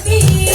Be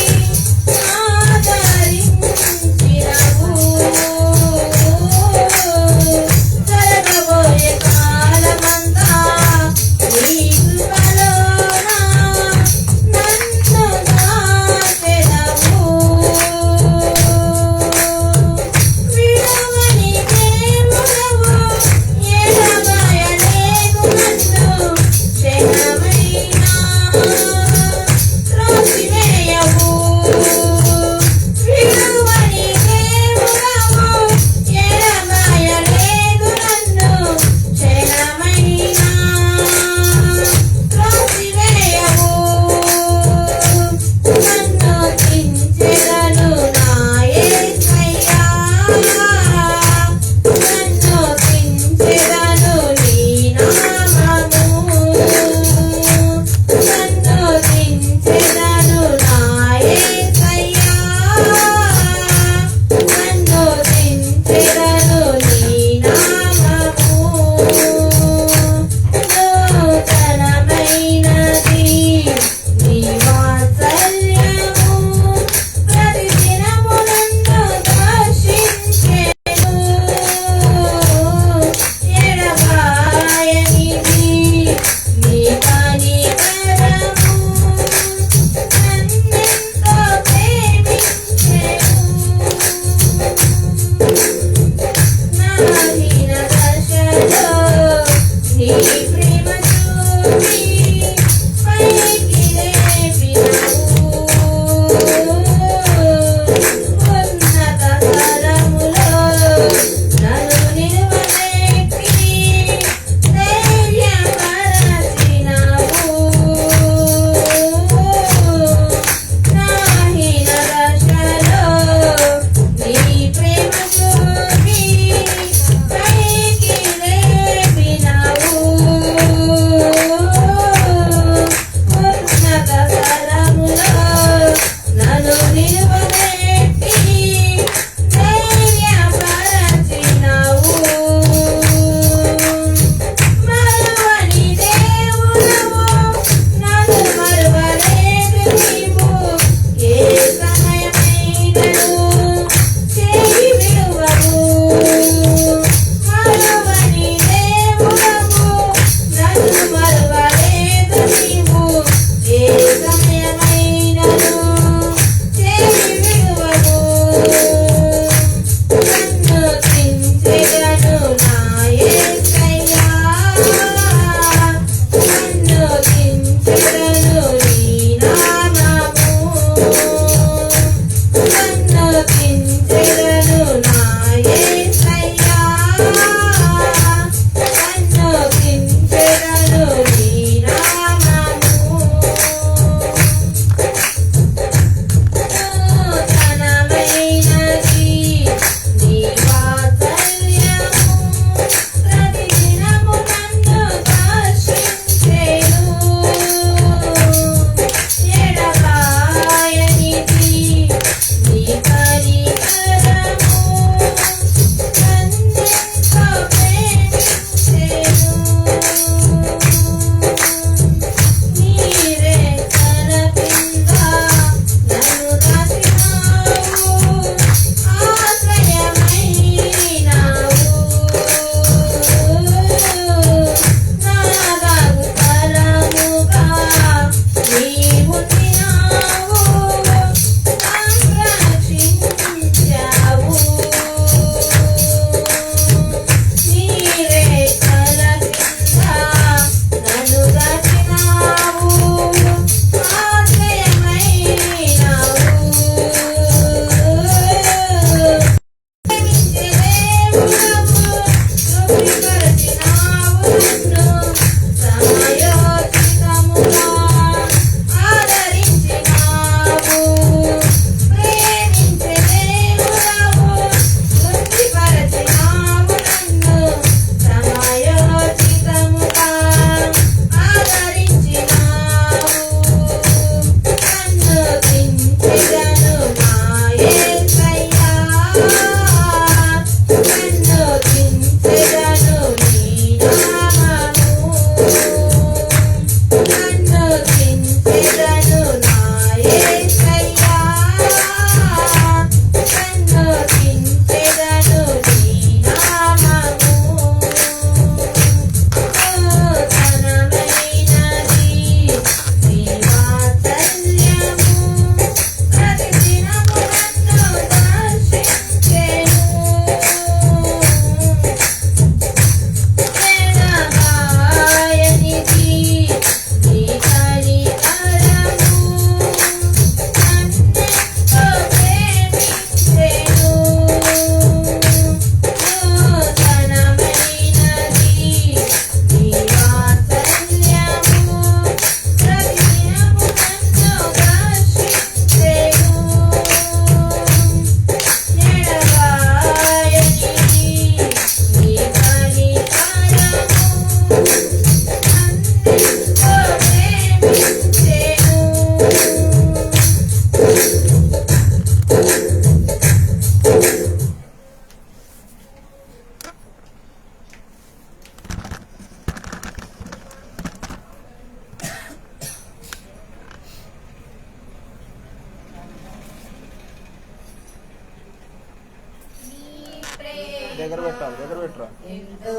దగ్గర పెట్టాలి, దగ్గర పెట్టరా. ఎంతో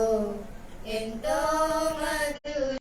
ఎంతో మధురం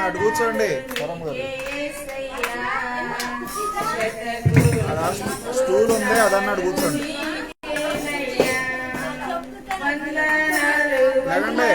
అటు కూర్చోండి. స్టూల్ ఉంది, అదన్నాడు కూర్చోండి. లేదండి.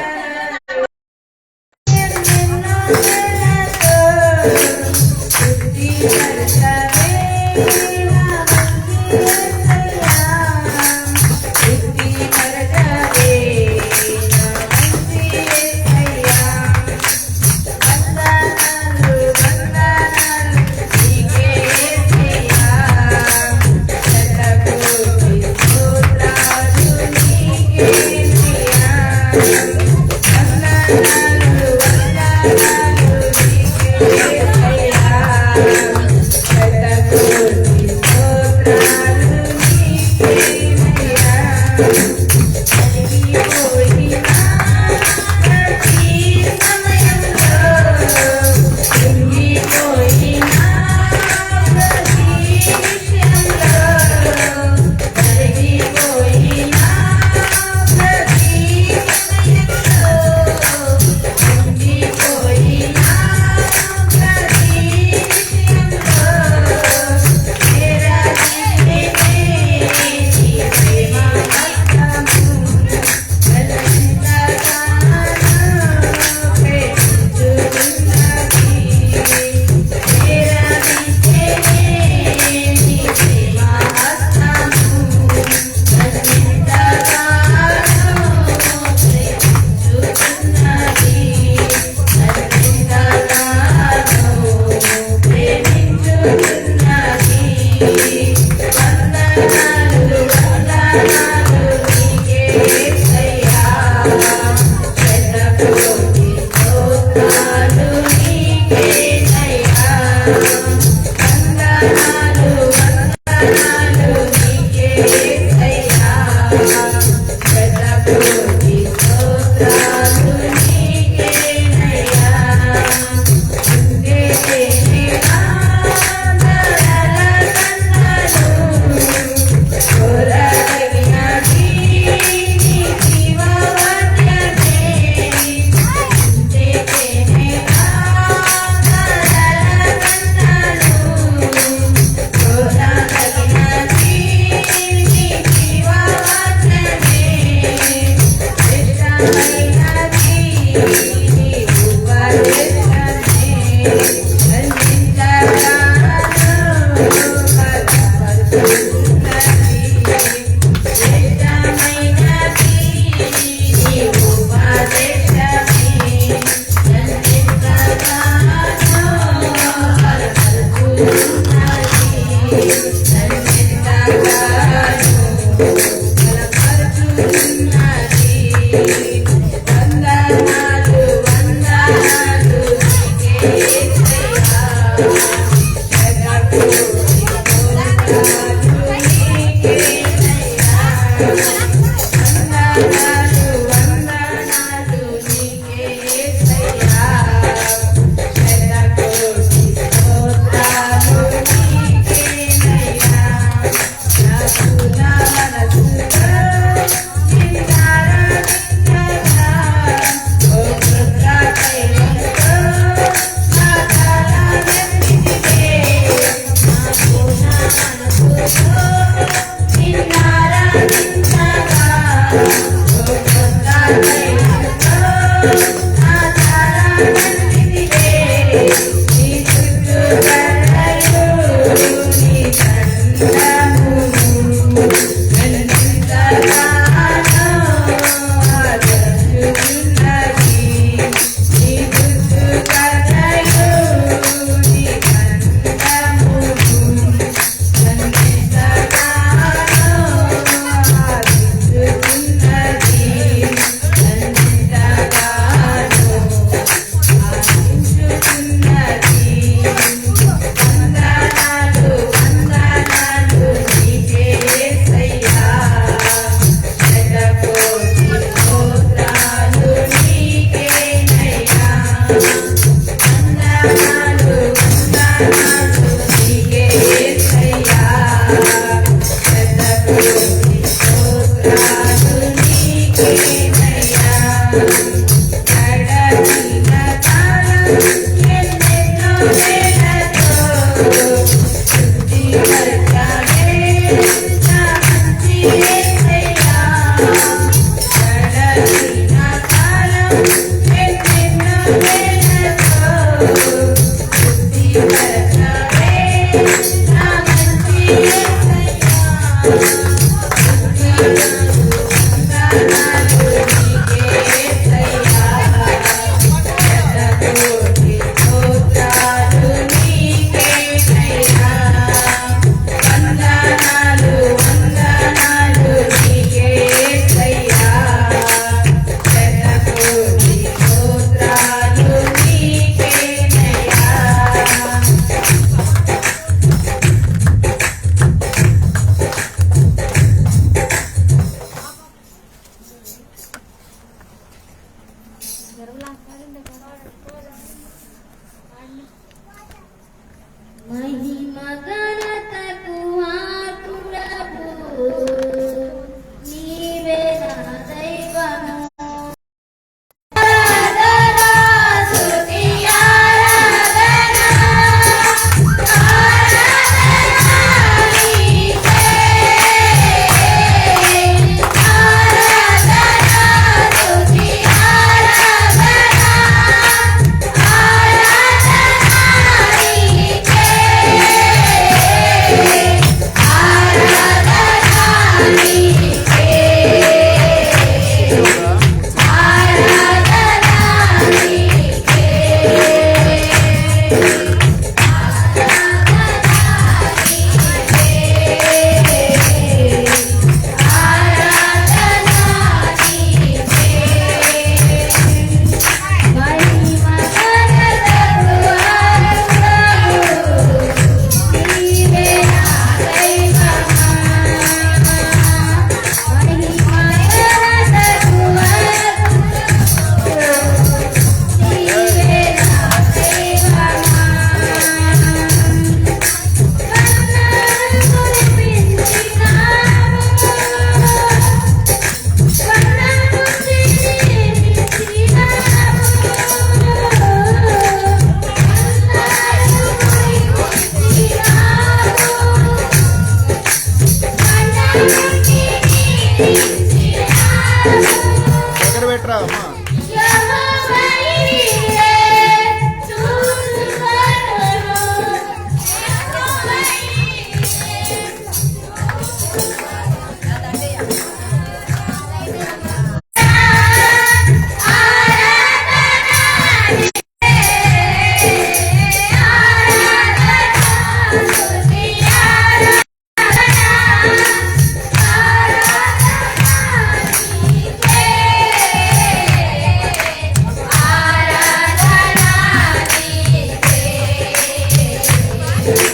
ఆరాధనా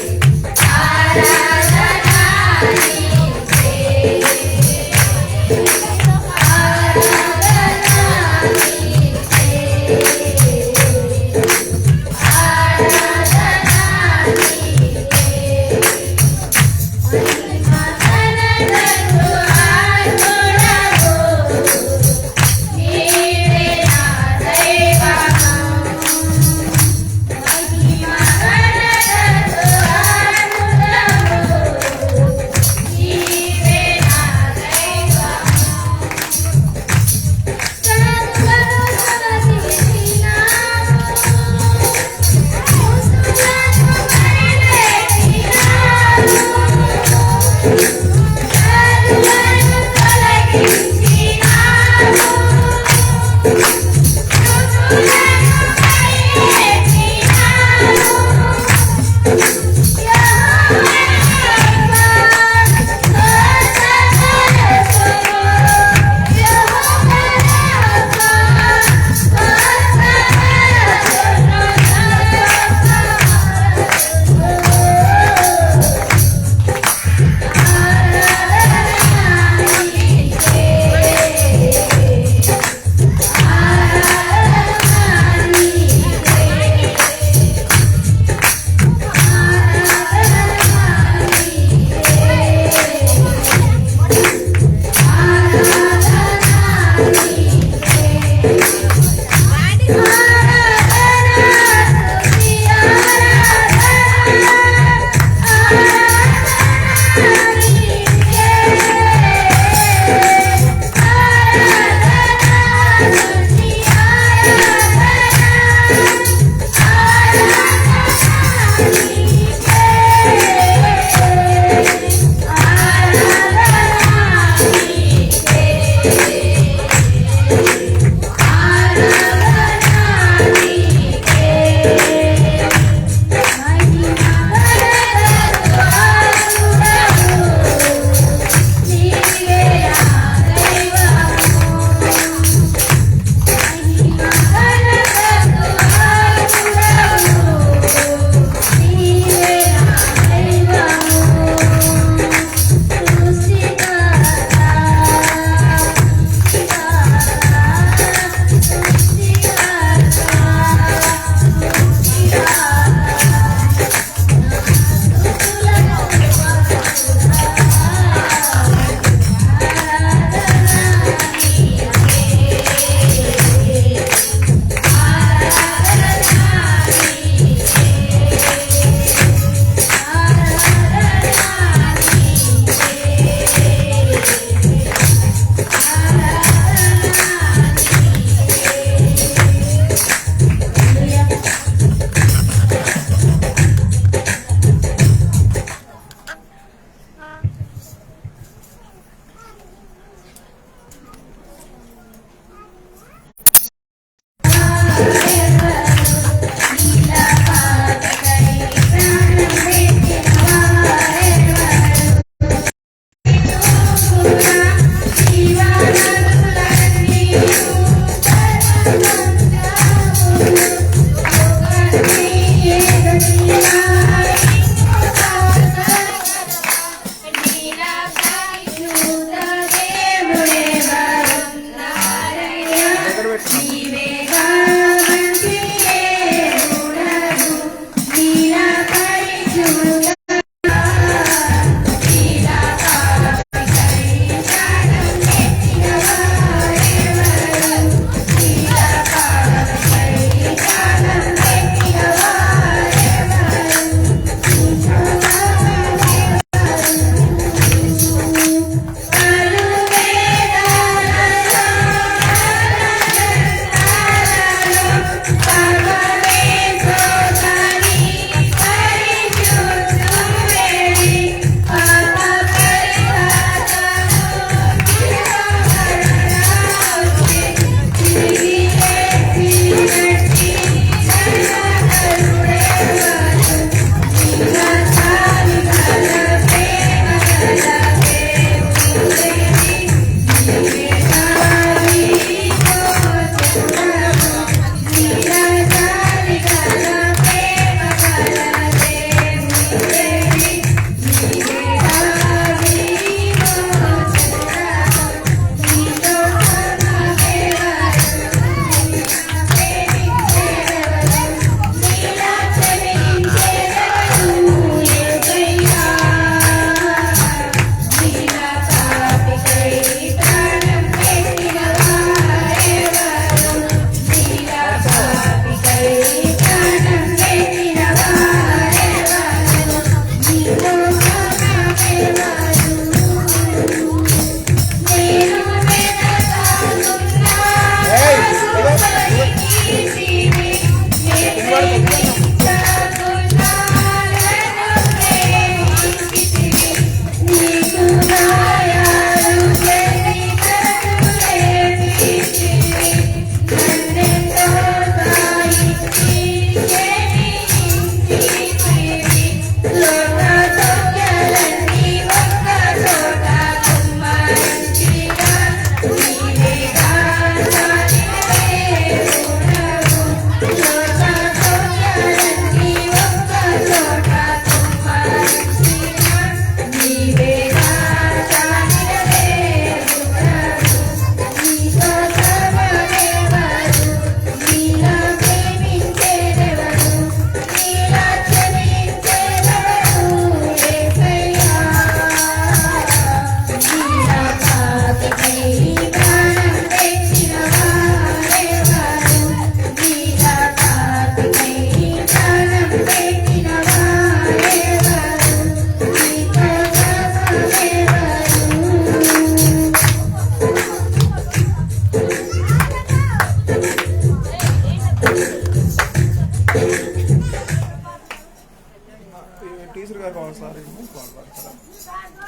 టీచర్ గారికి ఒకసారి పాడతారా?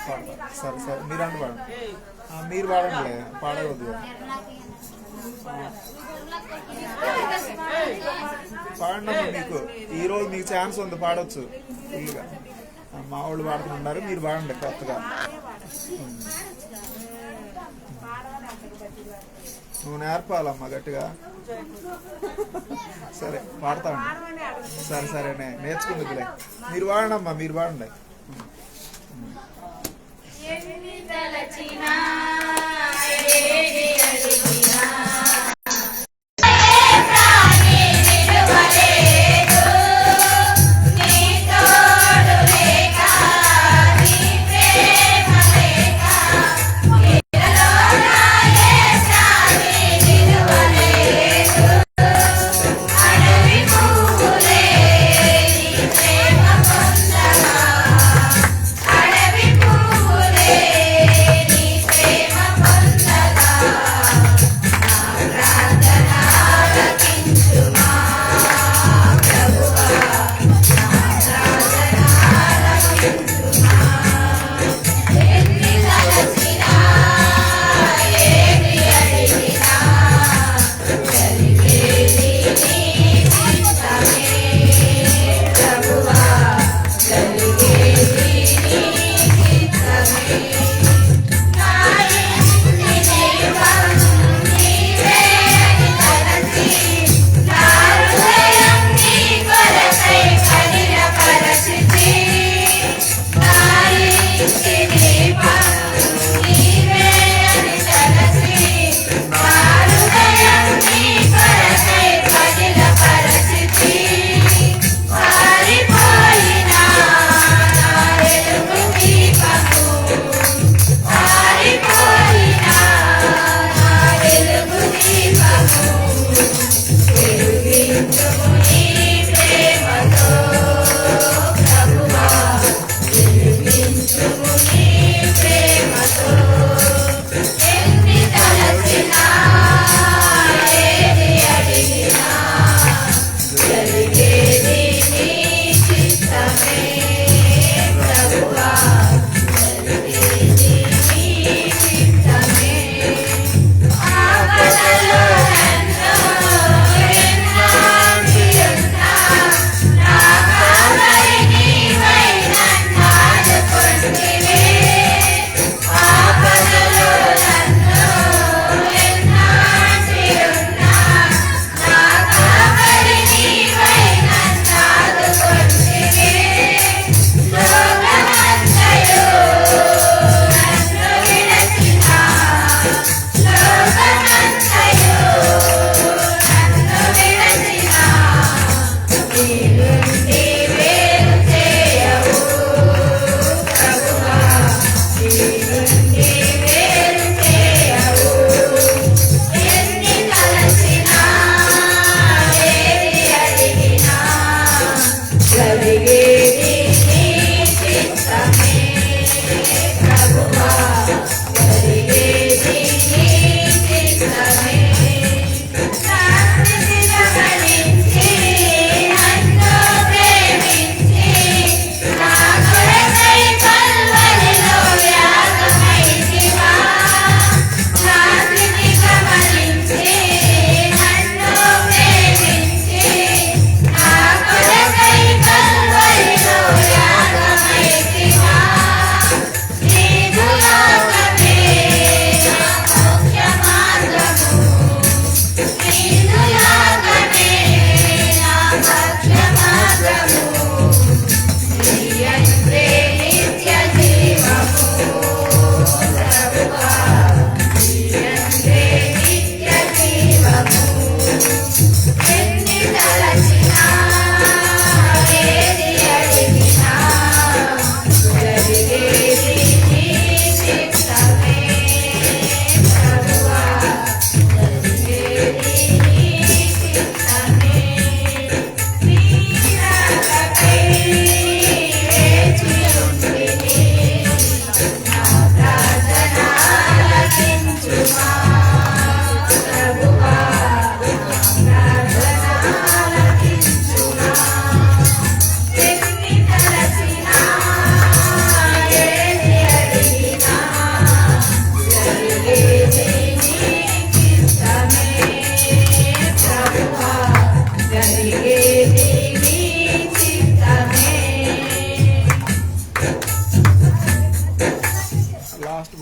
పాడతారా? సరే సరే మీరు అంటే పాడండి. మీరు పాడండి, పాడవద్దు. పాడండి మీకు ఈరోజు మీకు ఛాన్స్ ఉంది, పాడవచ్చు ఫుల్గా. మా వాళ్ళు పాడుతున్నారు, మీరు పాడండి కొత్తగా. నువ్వు నేర్పాలమ్మా గట్టిగా. సరే పాడతాను. సరే సరేనే నేర్చుకుందుకులే. మీరు పాడండి అమ్మా, మీరు పాడండి.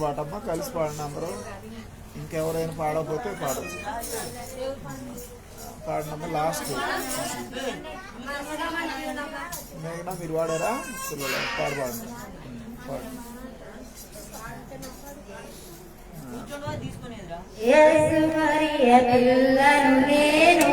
పాటమ్మా, కలిసి పాడండి అందరూ. ఇంకెవరైనా పాడకపోతే పాడచ్చు. పాడినమ్మా లాస్ట్. మేఘనా మీరు పాడారా? పిల్లలు పాడండి. యేసు మరియ పిల్లను నేను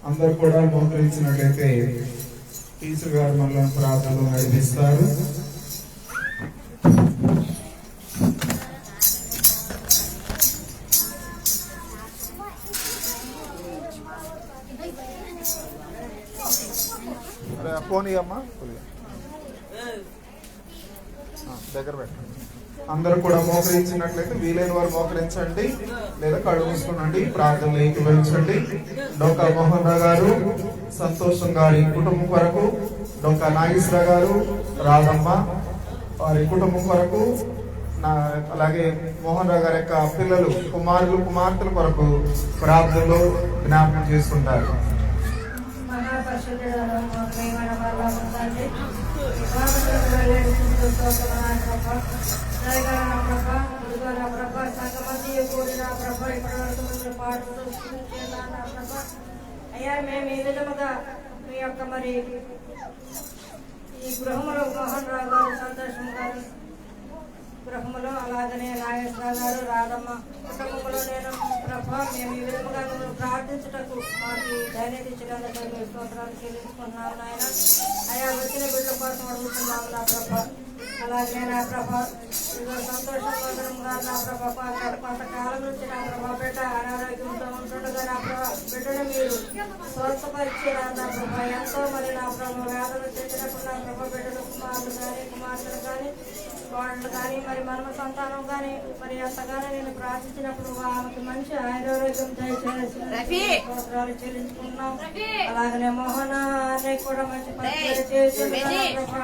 అందరు కూడా మోకరించినట్లయితే టీచర్ గారు మనల్ని ప్రార్థనలో నడిపిస్తారు. పోనీ అమ్మా దగ్గర పెట్టండి. అందరూ కూడా మోకరించినట్లయితే వీలైన వారు మోకరించండి, లేదా కళ్ళు మూసుకోండి, ప్రార్థనలు ఏకీభవించండి. డొక్కా మోహన్ రావు గారు, సంతోషం గారి కుటుంబం కొరకు, డొక్కా నాగేశ్వర గారు, రాధమ్మ వారి కుటుంబం కొరకు, అలాగే మోహన్ రావు గారి యొక్క పిల్లలు, కుమారులు, కుమార్తెల కొరకు ప్రార్థనలు జ్ఞాపకం చేసుకుంటారు. అయ్యా, మేము ఈ విధముగా మీ యొక్క మరి ఈ గృహములో మోహన్ రావు గారు, సంతోషం గారు గృహములో, అలాగనే నాగేశ్వర గారు, రాధమ్మ కుటుంబంలో నేను ప్రభా మేము ఈ విధముగా ప్రార్థించుటకు మాకు ధైర్యం ఇచ్చినందుకు మీ స్తోత్రాలు చెల్లించుకుంటున్నాము నాయన. అయా, వచ్చిన బిడ్డల కోసం అడుగుతున్నాము నా ప్రభా. అలాగే నా ప్రభా సంతోషంగా నా ప్రభా కొంతకాలం నుంచి నా ప్రభా బిడ్డ అనారోగ్యంతో ఉంటుండగా నా ప్రభా బిడ్డను మీరు స్వస్థపరిచారు నా ప్రభా. ఎంతో మరి నా ప్రభా వేదన చెందినప్పుడు నా ప్రభా బిడ్డలు, కుమారులు కానీ కుమార్తెలు కానీ వాళ్ళు కానీ మరి మనమ సంతానం కానీ మరి ఎంతగానో నేను ప్రార్థించినప్పుడు ఆమెకి మంచి ఆయుర్వేదం దయచేసి స్తోత్రాలు చెల్లించుకున్నాం. అలాగనే మోహన్ అన్నయ్య కూడా మంచి పరిచయం చేసి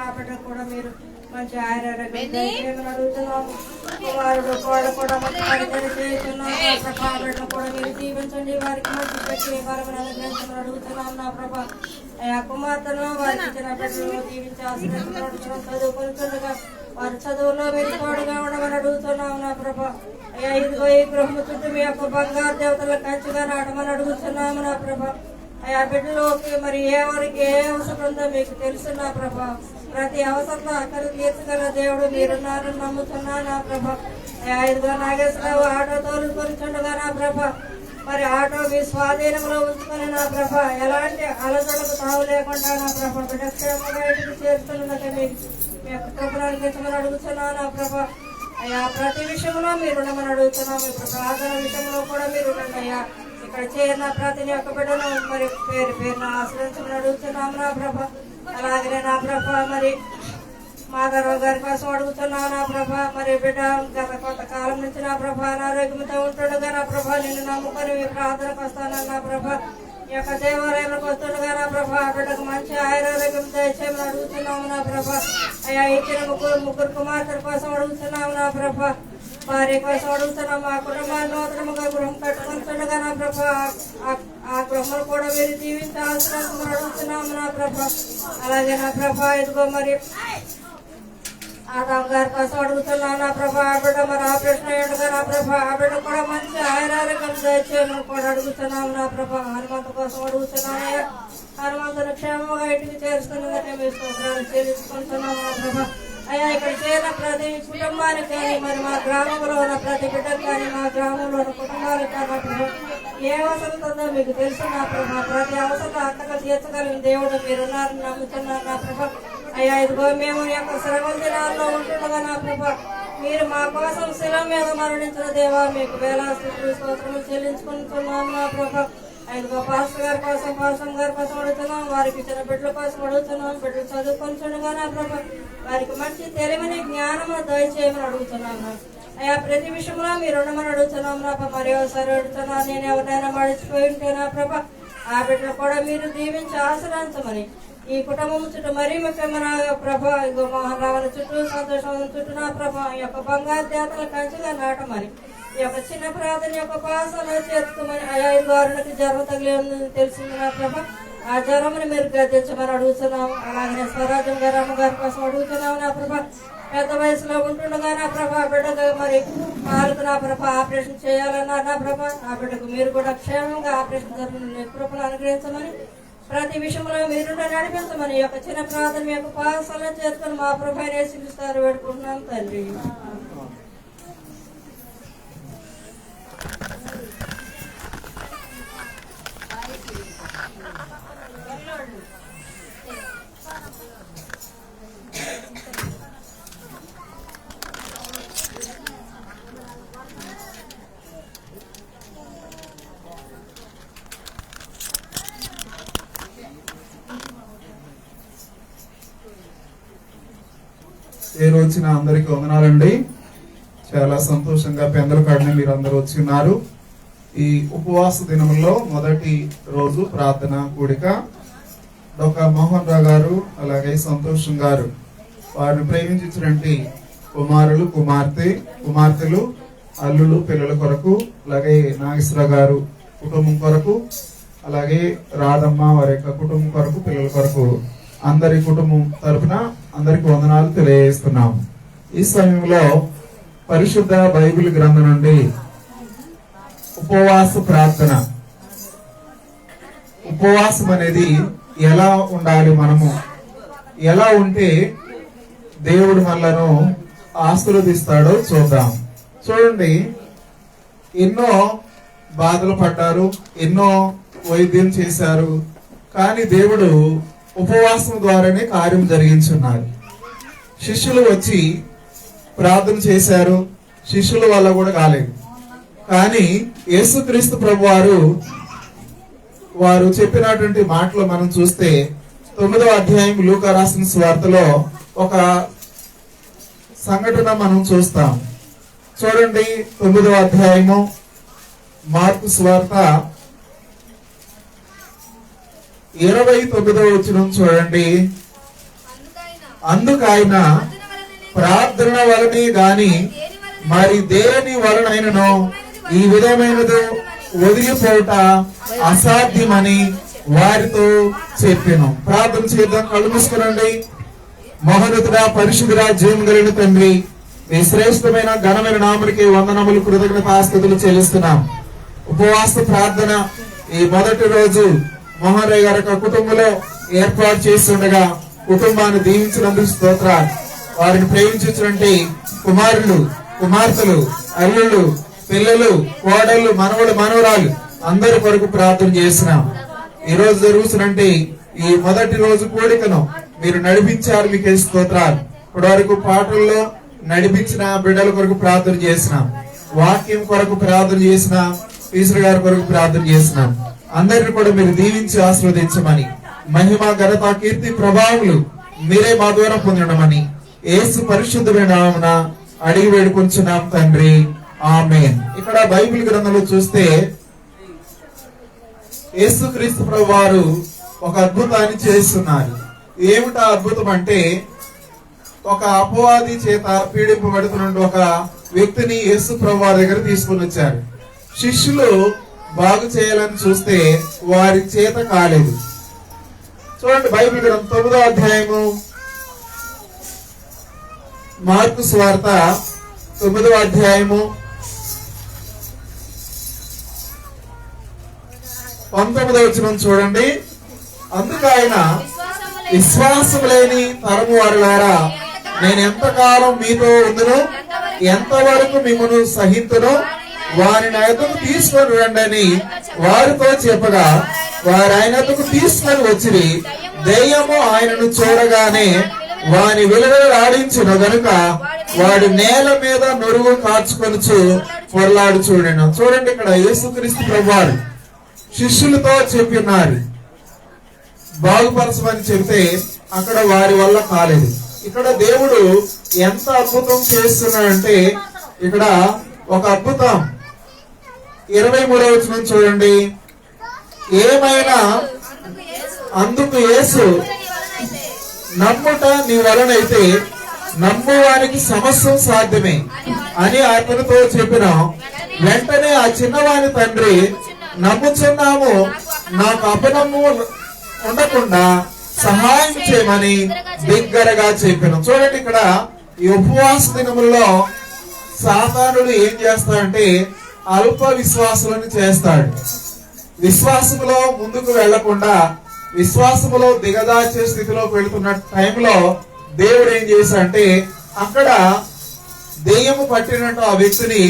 ఆ బిడ్డ కూడా మీరు మంచి ఆయుర్వేదం అడుగుతున్నాము. వారు వాళ్ళు కూడా మంచి పరిచయం చేస్తున్నాం. ప్రభా బిడ్డను కూడా మీరు దీవించండి, వారికి మంచి శక్తి బలమైన అనుగ్రహించమని అడుగుతున్నాం నా ప్రభా. ఆ కుమార్తెను వారికి ఇచ్చిన బిడ్డలు దీవించాల్సిన చదువుకుంటుండగా వారి చదువులో మీరు తోడుగా ఉండమని అడుగుతున్నాం నా ప్రభా. అయ్యా, ఇదిగో ఈ గృహము చుట్టూ మీ యొక్క బంగారు దేవతల కంచిగా నాటమని అడుగుతున్నాము నా ప్రభా. అయ్యా, బిడ్డలోకి మరి ఎవరికి ఏ అవసరం ఉందో మీకు తెలుసు నా ప్రభా. ప్రతి అవసరంలో అక్కడికి తీర్చగల దేవుడు మీరున్నారని నమ్ముతున్నా నా ప్రభా. అయ్యా, ఇదిగో నాగేశ్వరరావు ఆటో తోలుకొనిచుండగా నా ప్రభా మరి ఆటో మీ స్వాధీనంలో ఉంచుకొని నా ప్రభా ఎలాంటి అలసలకు తావు లేకుండా నా ప్రభా బిడ్డ క్షేమంగా ఇంటికి చేరుతున్నదట మీకు మీ యొక్క కృపణాలు తెచ్చమని అడుగుతున్నాను నా ప్రభా. అయ్యా, ప్రతి విషయంలో మీరు ఉండమని అడుగుతున్నాం. ఇప్పుడు ప్రార్థన విషయంలో కూడా మీరు ఉండండి అయ్యా. ఇక్కడ చేరిన ప్రతి ఒక్క బిడ్డను మరి పేరు పేరున ఆశ్రయించమని అడుగుతున్నాము నా ప్రభా. అలాగనే నా ప్రభా మరి మాధవరావు గారి కోసం అడుగుతున్నావు నా ప్రభా. మరి బిడ్డ గత కొంతకాలం నుంచి నా ప్రభా అనారోగ్యంతో ఉంటుండగా నా ప్రభా నిన్ను నమ్ముకొని మీ ప్రార్థనకు వస్తానని నా ప్రభా ఈ యొక్క దేవాలయంలోకి వస్తుండగా నా ప్రభా బిడ్డకు మంచి ఆయుర్వేదం దయచేయమని అడుగుతున్నాము నా ప్రభా. అయ్యా, ఇచ్చిన ముగ్గురు కుమార్తెల కోసం అడుగుతున్నాము నా ప్రభా. భార్య కోసం అడుగుతున్నాము. ఆ కుటుంబాన్ని నూతనముగా గృహం కట్టుకుంటుండగా నా ప్రభా ఆ గృహంలో కూడా మీరు దీవించాల్సిన అడుగుతున్నాము నా ప్రభా. అలాగే నా ప్రభా ఇదిగో మరి ఆదాం గారి కోసం అడుగుతున్నాను నా ప్రభా. ఆ బిడ్డ మరి ఆపరేషన్ అయ్యుండగా నా ప్రభా ఆ బిడ్డ కూడా మంచి ఆయురారోగ్యం దయచేయమని కూడా అడుగుతున్నాము నా ప్రభా. హనుమంతు కోసం అడుగుతున్నాను. హనుమంతుని క్షేమంగా ఇంటికి చేరుస్తున్నదనే మీ స్తోత్రాలు చెల్లించుకుంటున్నాము నా ప్రభా. అయ్యా, ఇక్కడ చేరిన ప్రతి కుటుంబానికి కానీ మరి మా గ్రామంలో ఉన్న ప్రతి బిడ్డకు కానీ మా గ్రామంలో ఉన్న కుటుంబాలకు కానీ ఏ అవసరం ఉందో మీకు తెలుసు నా ప్రభా. ప్రతి అవసరం అక్కగా తీర్చగలిగిన దేవుడు మీరున్నారని నమ్ముతున్నారు నా ప్రభా. అయ్యా, ఇదిగో మేము యొక్క శ్రమల దినాల్లో ఉంటుండగా నా ప్రభా మీరు మా కోసం శిల మీద మరణించిన దేవా మీకు వేలాది స్తోత్రములు చెల్లించుకుంటున్నాము నా ప్రభా. ఇదిగో పాస్టర్ గారి కోసం, పాస్టర్ గారి కోసం అడుగుతున్నాం. వారికి ఇచ్చిన బిడ్డల కోసం అడుగుతున్నాం. బిడ్డలు చదువుకుంటుండగా నా ప్రభా వారికి మంచి తెలివిని జ్ఞానము దయచేయమని అడుగుతున్నాను. అయ్యా, ప్రతి విషయంలో మీరు ఉండమని అడుగుతున్నాం నా ప్రభా. మరి ఒకసారి అడుగుతున్నా, నేను ఎవరినైనా మడిచిపోయి ఉంటే నా ప్రభా ఆ బిడ్డలు కూడా మీరు దీవించి ఆశ్రయించమని ఈ కుటుంబం చుట్టూ మరీ ముఖ్యమైన ప్రభా ఇగో మోహన్ రావుల చుట్టూ, సంతోషం చుట్టూ నా ప్రభా ఈ యొక్క బంగారు దేవతల కంచిగా నాటమని ఈ యొక్క చిన్న ప్రార్థన యొక్క పాసలో చేర్చుకోమని. అయ్యా, 5 వారులకు జ్వరం తగిలి తెలిసింది నా ప్రభా. ఆ జ్వరముని మీరు గద్దించమని అడుగుతున్నాము. అలాగే స్వరాజ్యం గారు అమ్మగారి కోసం అడుగుతున్నాము నా ప్రభా. పెద్ద వయసులో ఉంటుండగా నా ప్రభా బిడ్డగా మరి వాళ్ళకు నా ప్రభా ఆపరేషన్ చేయాలన్నా నా ప్రభా ఆ బిడ్డకు మీరు కూడా క్షేమంగా ఆపరేషన్ జరిగిన కృపను అనుగ్రహించమని ప్రతి విషయంలో మీరు నడిపించమని ఈ యొక్క చిన్న ప్రార్థన యొక్క పాసలో చేర్చుకొని మా ప్రభా నేర్చుకుంటారు వేడుకుంటున్నాం తండ్రి. ఏ రోజున అందరికి వందనాలండి. చాలా సంతోషంగా పెందల కాడని మీరు అందరూ వచ్చి ఉన్నారు. ఈ ఉపవాస దినంలో మొదటి రోజు ప్రార్థన కూడిక డాక్టర్ మోహన్ రావు గారు అలాగే సంతోషం గారు వారిని ప్రేమించినటువంటి కుమారులు కుమార్తెలు అల్లులు పిల్లల కొరకు, అలాగే నాగేశ్వరరావు గారు కుటుంబం కొరకు, అలాగే రాధమ్మ వారి యొక్క కుటుంబం కొరకు, పిల్లల కొరకు అందరి కుటుంబం తరఫున అందరికి వందనాలు తెలియజేస్తున్నాం. ఈ సమయంలో పరిశుద్ధ బైబిల్ గ్రంథం నుండి ఉపవాస ప్రార్థన, ఉపవాసం అనేది ఎలా ఉండాలి, మనము ఎలా ఉంటే దేవుడు మనలను ఆశీర్వదిస్తాడో చూద్దాం. చూడండి, ఎన్నో బాధలు పడ్డారు, ఎన్నో వైద్యం చేశారు, కానీ దేవుడు ఉపవాసం ద్వారానే కార్యం జరిగించున్నారు. శిష్యులు వచ్చి ప్రార్థన చేశారు, శిష్యుల వల్ల కూడా కాలేదు. కానీ యేసుక్రీస్తు ప్రభు వారు చెప్పినటువంటి మాటలు మనం చూస్తే 9వ అధ్యాయం లూకా రాసిన సువార్తలో ఒక సంఘటన మనం చూస్తాం. చూడండి, 9వ అధ్యాయము మార్కు సువార్త 29వ వచనం చూడండి. అందుకైన ప్రార్థన వలనే గాని మరి దేని వలనైనను ఈ విధమైనది వదిలిపోట అసాధ్యమని వారితో చెప్పాను. ప్రార్థన చేద్దాం. కళ్ళు మూసుకునండి. మహోన్నతుడా, పరిశుద్ధుడా, జీవం కలిగిన తండ్రి, మీ శ్రేష్టమైన ఘనమైన నామమునికి వందనములు, కృతజ్ఞతాస్తుతులు చెల్లిస్తున్నాం. ఉపవాస ప్రార్థన ఈ మొదటి రోజు మోహనరావు గారి కుటుంబంలో ఏర్పాటు చేస్తుండగా కుటుంబాన్ని దీవించినందుకు స్తోత్రాలు. వారిని ప్రేమించినటువంటి కుమారులు, కుమార్తెలు, అల్లుళ్ళు, పిల్లలు, కోడళ్ళు, మనవడు, మనవరాలు అందరి కొరకు ప్రార్థన చేస్తున్నాం. ఈ రోజు జరుగుతున్నట్టు ఈ మొదటి రోజు కూడికను మీరు నడిపించారు, మీకు స్తోత్రాలు. ఇప్పటి వరకు పాటల్లో నడిపించిన బిడ్డల కొరకు ప్రార్థన చేసినాం, వాక్యం కొరకు ప్రార్థన చేసినాం, ఈశ్వర్ గారి కొరకు ప్రార్థన చేసినాం. అందరిని కూడా మీరు దీవించి ఆశీర్వదించమని, మహిమ, ఘనత, కీర్తి, ప్రభావములు మీరే మా ద్వారా పొందడమని యేసు పరిశుద్ధమైన నామమున అడిగి వేడుకొంచున్నాం తండ్రి, ఆమేన్. ఇక్కడ బైబిల్ గ్రంథంలో చూస్తే యేసుక్రీస్తు ప్రభు వారు ఒక అద్భుతాన్ని చేస్తున్నారు. ఏమిటా అద్భుతం అంటే, ఒక అపవాది చేత పీడింపబడుతున్న ఒక వ్యక్తిని యేసు ప్రభు వారి దగ్గర తీసుకుని వచ్చారు. శిష్యులు బాగు చేయాలని చూస్తే వారి చేత కాలేదు. చూడండి, బైబిల్ గ్రంథం 9వ అధ్యాయము మార్కు సువార్త 9వ అధ్యాయము 19వ వచనం చూడండి. అందుకు ఆయన, విశ్వాసం లేని తరము వారులారా, నేను ఎంతకాలం మీతో ఉందును, ఎంతవరకు మిమ్మల్ని సహింతును, వారిని ఆయనకు తీసుకొని రండి అని వారితో చెప్పగా వారు ఆయనకు తీసుకొని వచ్చిరి. దెయ్యము ఆయనను చూడగానే వాని విలువలాడించును గనుక వాడు నేల మీద నొరుగు కార్చుకొనుచు పొరలాడు చూడను. చూడండి, ఇక్కడ యేసుక్రీస్తు ప్రభువారు శిష్యులతో చెప్పినారు బాగుపరచమని చెప్తే అక్కడ వారి వల్ల కాలేదు. ఇక్కడ దేవుడు ఎంత అద్భుతం చేస్తున్నాడంటే, ఇక్కడ ఒక అద్భుతం 23వ వచనం చూడండి. ఏమైనా అందుకు యేసు, నమ్ముట నీ వలనైతే నమ్మువానికి సమస్తం సాధ్యమే అని అతనితో చెప్పిన వెంటనే ఆ చిన్నవాని తండ్రి, నమ్ముచున్నాము, నాకు అపనమ్ము ఉండకుండా సహాయం చేయమని బిగ్గరగా చెప్పాను. చూడండి, ఇక్కడ ఈ ఉపవాస దినములలో సాతానుడు ఏం చేస్తాడంటే అల్ప విశ్వాసులను చేస్తాడు. విశ్వాసములో ముందుకు వెళ్లకుండా విశ్వాసములో దిగదార్చే స్థితిలోకి వెళుతున్న టైంలో దేవుడు ఏం చేశాడంటే, అక్కడ దెయ్యము పట్టినట్టు ఆ వ్యక్తిని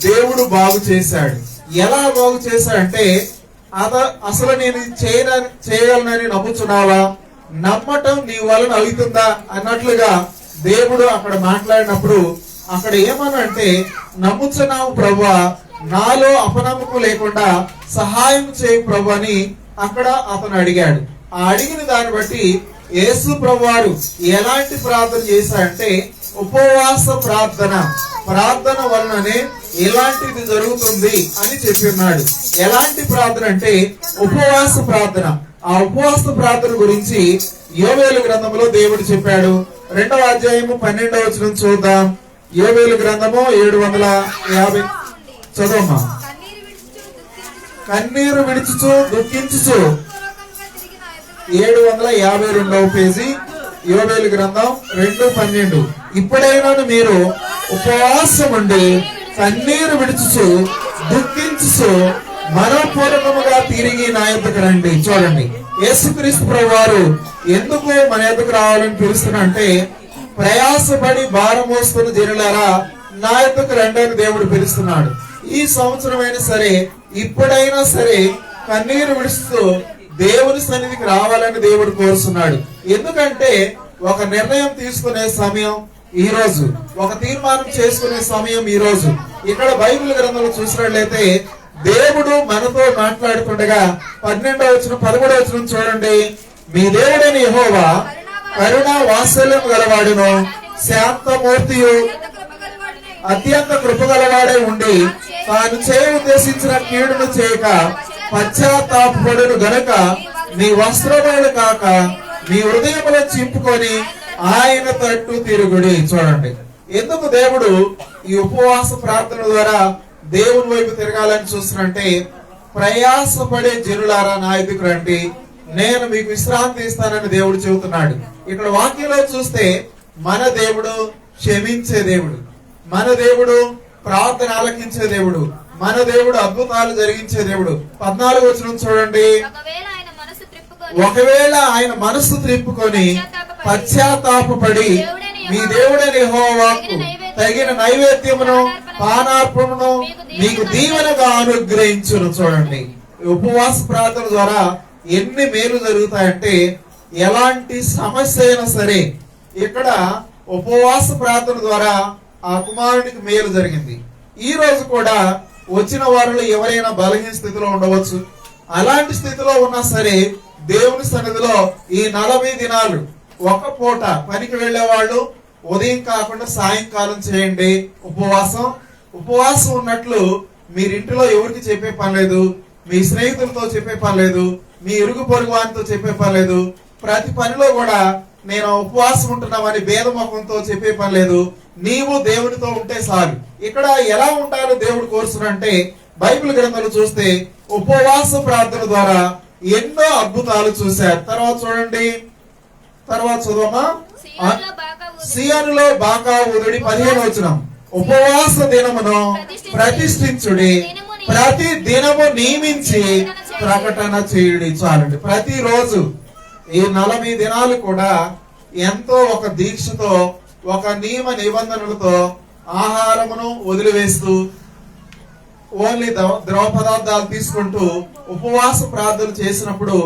దేవుడు బాగు చేశాడు. ఎలా బాగు చేశాడంటే, అసలు నేను చేయగలనని నమ్ముచున్నావా, నమ్మటం నీ వలన అవుతుందా అన్నట్లుగా దేవుడు అక్కడ మాట్లాడినప్పుడు అక్కడ ఏమనంటే, నమ్ముచున్నావు ప్రభువా, నాలో అపనమ్మకం లేకుండా సహాయం చేయి ప్రభు అని అక్కడ అతను అడిగాడు. ఆ అడిగిన దాన్ని బట్టి యేసు ప్రభువారు ఎలాంటి ప్రార్థన చేశాడంటే, ఉపవాస ప్రార్థన వలననే ఇలాంటిది జరుగుతుంది అని చెప్పిన్నాడు. ఎలాంటి ప్రార్థన అంటే ఉపవాస ప్రార్థన. ఆ ఉపవాస ప్రార్థన గురించి యోవేలు గ్రంథంలో దేవుడు చెప్పాడు. 2వ అధ్యాయము 12వ వచనం చూద్దాం. యోవేలు గ్రంథము 750 చదవమ్మా. కన్నీరు విడుచుచు దుఃఖించుచు 752వ పేజీ యోవేలు గ్రంథం 2:12. ఇప్పుడైనా మీరు ఉపవాసం ఉండి కన్నీరు విడుచుచు దుఃఖించుచు మనపూర్వకముగా తిరిగి నా యొద్దకు రండి. చూడండి, యేసుక్రీస్తు ప్రభువారు ఎందుకు మన యొద్దకు రావాలని పిలుస్తున్నంటే, ప్రయాసపడి భారం మోస్తున్న జనులారా నా యొద్దకు రండి అని దేవుడు పిలుస్తున్నాడు. ఈ సంవత్సరమైనా సరే, ఇప్పుడైనా సరే కన్నీరు విడుస్తూ దేవుని సన్నిధికి రావాలని దేవుడు కోరుతున్నాడు. ఎందుకంటే ఒక నిర్ణయం తీసుకునే సమయం ఈ రోజు, ఒక తీర్మానం చేసుకునే సమయం ఈ రోజు. ఇక్కడ బైబిల్ గ్రంథంలో చూసినట్లయితే దేవుడు మనతో మాట్లాడుతుండగా 12వ వచనం 11వ వచనం చూడండి. మీ దేవుడైన యెహోవా కరుణ వాత్సల్యం గలవాడును శాంతమూర్తియు అత్యంత కృపగలవాడే ఉండి తాను చేయ ఉద్దేశించిన కీడును చేయక పశ్చాత్తాపడును గనక నీ వస్త్రములు కాక నీ హృదయములను చింపుకొని ఆయన తట్టు తిరుగుడి. చూడండి, ఎందుకు దేవుడు ఈ ఉపవాస ప్రార్థన ద్వారా దేవుని వైపు తిరగాలని చూస్తున్నంటే, ప్రయాసపడే జనులారా నా ఎదుకు రండి, నేను మీకు విశ్రాంతి ఇస్తానని దేవుడు చెబుతున్నాడు. ఇక్కడ వాక్యంలో చూస్తే మన దేవుడు క్షమించే దేవుడు, మన దేవుడు ప్రార్థన ఆలకించే దేవుడు, మన దేవుడు అద్భుతాలు జరిగించే దేవుడు. 14వ వచనం చూడండి. ఒకవేళ ఆయన మనస్సు త్రిప్పుకొని పశ్చాత్తాపపడి మీ దేవుడైన యెహోవాకు తగిన నైవేద్యమును పానార్పణను మీకు దీవెనగా అనుగ్రహించును. చూడండి, ఉపవాస ప్రార్థన ద్వారా ఎన్ని మేలు జరుగుతాయంటే, ఎలాంటి సమస్య అయినా సరే ఇక్కడ ఉపవాస ప్రార్థన ద్వారా ఆ కుమారునికి మేలు జరిగింది. ఈ రోజు కూడా వచ్చిన వారిలో ఎవరైనా బలహీన స్థితిలో ఉండవచ్చు. అలాంటి స్థితిలో ఉన్నా సరే దేవుని సన్నిధిలో ఈ 40 దినాలు ఒక పూట పనికి వెళ్లే వాళ్ళు ఉదయం కాకుండా సాయంకాలం చేయండి ఉపవాసం ఉన్నట్లు మీరింటిలో ఎవరికి చెప్పే పని లేదు, మీ స్నేహితులతో చెప్పే పని లేదు, మీ ఇరుగు పొరుగు వారితో చెప్పే పని లేదు. ప్రతి పనిలో కూడా నేను ఉపవాసం ఉంటున్నామని భేదముఖంతో చెప్పే పని లేదు. నీవు దేవునితో ఉంటే చాలు. ఇక్కడ ఎలా ఉండాలో దేవుడు కోరుచునంటే, బైబిల్ గ్రంథాలు చూస్తే ఉపవాస ప్రార్థన ద్వారా ఎన్నో అద్భుతాలు చూశారు. తర్వాత చూడండి, తర్వాత చదవమా. సియోనులో బాకా ఊదుడి 15వ వచనం. ఉపవాస దినమును ప్రతిష్ఠించుడి, ప్రతి దినము నియమించి ప్రకటన చేయుడి. చాలండి, ప్రతిరోజు ఈ 40 దినాలు కూడా ఎంతో ఒక దీక్షతో, ఒక నియమ నిబంధనలతో ఆహారమును వదిలివేస్తూ ఓన్లీ ద్రవ పదార్థాలు తీసుకుంటూ ఉపవాస ప్రార్థన చేసినప్పుడు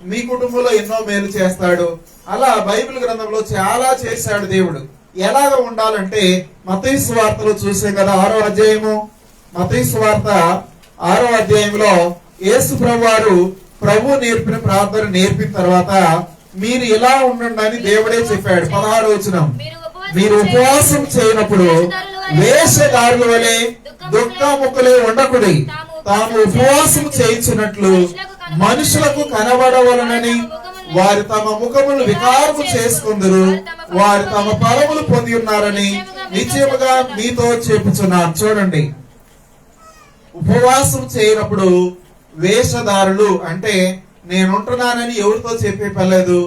మీ కుటుంబంలో ఎన్నో మేలు చేస్తాడు. అలా బైబిల్ గ్రంథంలో చాలా చేశాడు దేవుడు. ఎలాగ ఉండాలంటే మత్తయి సువార్తలో చూసాం కదా, 6వ అధ్యాయము. మత్తయి సువార్త 6వ అధ్యాయంలో యేసు ప్రభువారు ప్రభు నేర్పిన ప్రార్థన నేర్పిన తర్వాత మీరు ఇలా ఉండండి అని దేవుడే చెప్పాడు. 16వ వచనం. మీరు ఉపవాసం చేయనప్పుడు వేషధారుల వలె దుఃఖముఖులే ఉండకుడి, తాము ఉపవాసం చేయించినట్లు మనుషులకు కనబడవలనని వారు తమ ముఖములు వికారము చేసుకుందరు, వారు తమ ఫలములు పొంది ఉన్నారని నిశ్చయముగా మీతో చెప్పుచున్నాను. చూడండి, ఉపవాసం చేయనప్పుడు వేషధారులు అంటే నేనుంటున్నానని ఎవరితో చెప్పే పర్లేదు,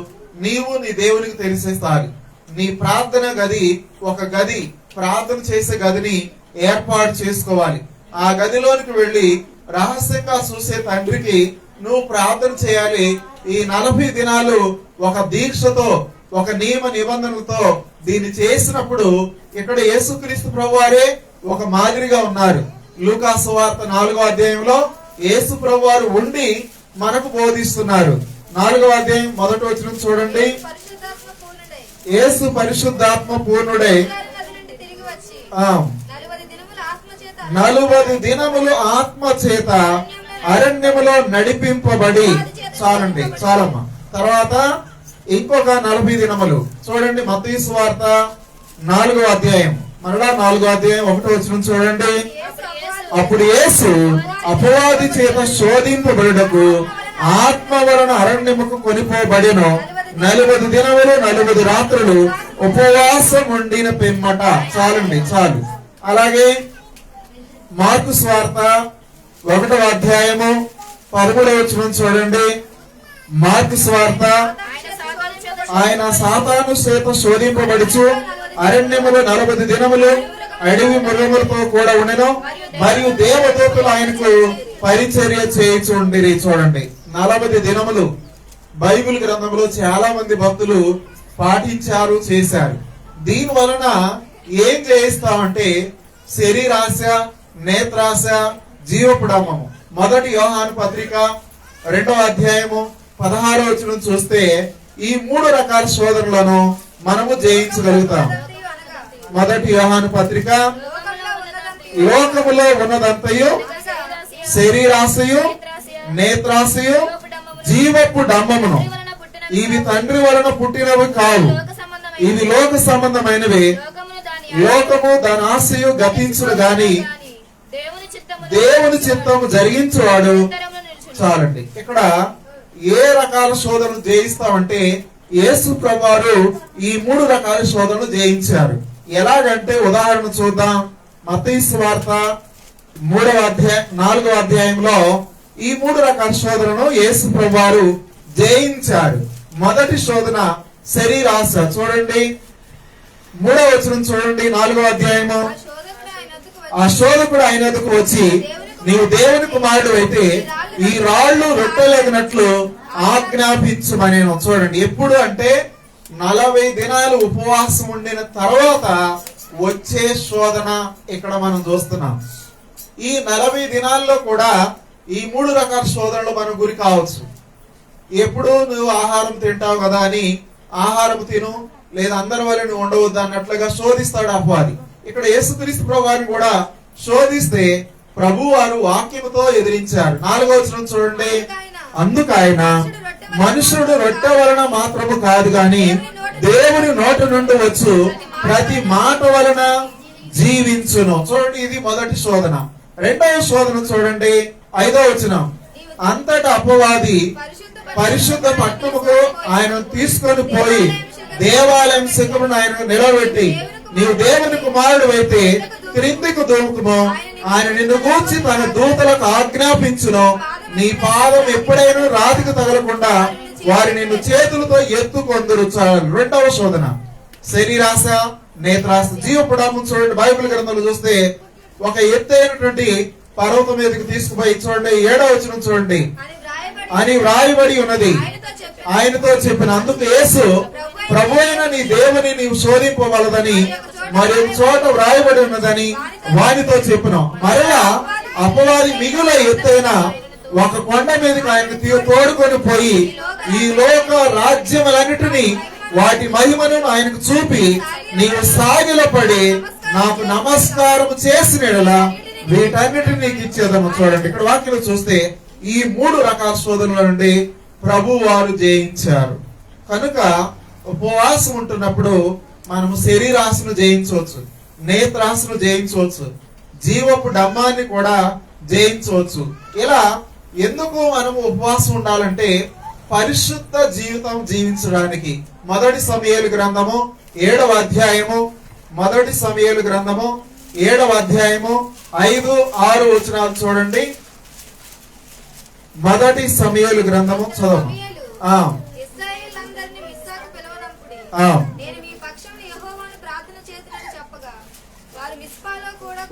నీవు నీ దేవునికి తెలిసేస్తాను. నీ ప్రార్థన గది ఒక గది, ప్రార్థన చేసే గదిని ఏర్పాటు చేసుకోవాలి. ఆ గదిలోనికి వెళ్లి రహస్యంగా చూసే తండ్రికి నువ్వు ప్రార్థన చేయాలి. ఈ 40 దినాలు ఒక దీక్షతో, ఒక నియమ నిబంధనలతో దీన్ని చేసినప్పుడు ఇక్కడ యేసుక్రీస్తు ప్రభువారే ఒక మాదిరిగా ఉన్నారు. లూకా సువార్త 4వ అధ్యాయంలో యేసు ప్రభువారు ఉండి మనకు బోధిస్తున్నారు. 4వ అధ్యాయం 1వ వచనం చూడండి. యేసు పరిశుద్ధాత్మ పూర్ణుడై 40 దినములు ఆత్మ చేత అరణ్యములో నడిపింపబడి. చాలండి, చాలమ్మా. తర్వాత ఇంకొక 40 దినములు చూడండి. మత్తయి సువార్త 4వ అధ్యాయం, మరలా 4వ అధ్యాయం 1వ వచనం చూడండి. అప్పుడు యేసు అపవాది చేత శోధింపబడుటకు ఆత్మ వలన అరణ్యముకు కొనిపోబడెను. 40 దినములు 40 రాత్రులు ఉపవాసం ఉండిన పిమ్మట. చాలు. అలాగే మార్కు స్వార్త 1వ అధ్యాయము 13వ వచనం చూడండి. మార్కు స్వార్త, ఆయన సాతాను చేత శోధింపబడుచు అరణ్యములో 40 దినములు అడవి మృగములతో కూడా ఉండెను, మరియు దేవదూతలు ఆయనకు పరిచర్య చేయుచుండిరి. చూడండి, 40 దినములు బైబిల్ గ్రంథంలో చాలా మంది భక్తులు పాటించారు, చేశారు. దీని వలన ఏం చేయిస్తామంటే శరీరాశ, నేత్రాశ, జీవపు డంబము. 1 యోహాను పత్రిక 2వ అధ్యాయము 16వ వచనం చూస్తే ఈ 3 రకాల శోధనలను మనము జయించగలుగుతాం. 1 యోహాను పత్రిక, లోకములో ఉన్నదంతయు శరీరాశయు, నేత్రాశయు, జీవపు డంబమును, ఇవి తండ్రి వలన పుట్టినవి కావు, ఇవి లోక సంబంధమైనవి. లోకము దాని ఆశయు గతించును గాని దేవుని చిత్తము జరిగించువాడు. చాలండి. ఇక్కడ ఏ రకాల శోధనలు జయిస్తామంటే యేసు ప్రభువారు ఈ 3 రకాల శోధనలు జయించారు. ఎలాగంటే ఉదాహరణ చూద్దాం. మత్తయి సువార్త 4వ అధ్యాయంలో ఈ 3 రకాల శోధనను యేసు ప్రభువారు జయించారు. మొదటి శోధన శరీరాశ. చూడండి 3వ వచనం చూడండి. 4వ అధ్యాయము. ఆ శోధకుడు ఆయన వద్దకు వచ్చి, నీవు దేవుని కుమారుడు అయితే ఈ రాళ్లు రొట్టెలగినట్లు ఆజ్ఞాపించమనేను. చూడండి, ఎప్పుడు అంటే 40 దినాలు ఉపవాసం ఉండిన తర్వాత వచ్చే శోధన ఇక్కడ మనం చూస్తున్నాం. ఈ 40 దినాల్లో కూడా ఈ 3 రకాల శోధనలు మనం గురి కావచ్చు. ఎప్పుడు నువ్వు ఆహారం తింటావు కదా అని ఆహారం తిను, లేదా అందరి వల్ల నువ్వు ఉండవద్దు అన్నట్లుగా శోధిస్తాడు అపవాది. ఇక్కడ యేసుక్రీస్తు ప్రభువారిని కూడా శోధిస్తే ప్రభు వారు వాక్యముతో ఎదిరించారు. 4వ వచనం చూడండి. అందుకు ఆయన, మనుషుడు రొట్టె వలన మాత్రము కాదు గాని దేవుని నోటి నుండి వచ్చు ప్రతి మాట వలన జీవించును. చూడండి, ఇది మొదటి శోధన. 2వ శోధన చూడండి. 5వ వచనం. అంతటా అపవాది పరిశుద్ధ పట్టణముకు ఆయన తీసుకొని పోయి దేవాలయం శిఖమును ఆయన నిలబెట్టి, నీవు దేవుని కుమారుడు అయితే క్రిందికి దూకుము, ఆయన నిన్ను గూర్చి తన దూతలకు ఆజ్ఞాపించును, నీ పాదం ఎప్పుడైనా రాతికి తగలకుండా వారి నిన్ను చేతులతో ఎత్తుకొందురు. 2వ శోధన శరీరాశ, నేత్రాశ, జీవపు డంబం. చూడండి, బైబిల్ గ్రంథంలో చూస్తే ఒక ఎత్తైనటువంటి పర్వతం మీదకి తీసుకుపోయి చూడండి 7వ వచనం చూడండి. అని వ్రాయబడి ఉన్నది, ఆయనతో చెప్పిన. అందుకు యేసు, ప్రభువైన నీ దేవుని నీవు శోధింపవలదని మరి చోట వ్రాయబడి ఉన్నదని వారితో చెప్పిన. మరలా అపవాది మిగుల ఎత్తైన ఒక కొండ మీదకి ఆయన తోడుకొని పోయి ఈ లోక రాజ్యములన్నిటినీ వాటి మహిమను ఆయనకు చూపి, నీవు సాగిలపడి నాకు నమస్కారం చేసిన యెడల వీటన్నిటిని నీకు ఇచ్చేదము. చూడండి, ఇక్కడ వాక్యం చూస్తే ఈ 3 రకాల శోధనల నుండి ప్రభు వారు జయించారు. కనుక ఉపవాసం ఉంటున్నప్పుడు మనము శరీరాశను జయించవచ్చు, నేత్రాశను జయించవచ్చు, జీవపు డంబాన్ని కూడా జయించవచ్చు. ఇలా ఎందుకు మనము ఉపవాసం ఉండాలంటే పరిశుద్ధ జీవితం జీవించడానికి. 1 సమూయేలు గ్రంథము 7వ అధ్యాయము, 1 సమూయేలు గ్రంథము 7వ అధ్యాయము 5, 6 వచనాలు చూడండి. 1 సమూయేలు గ్రంథము చదవము.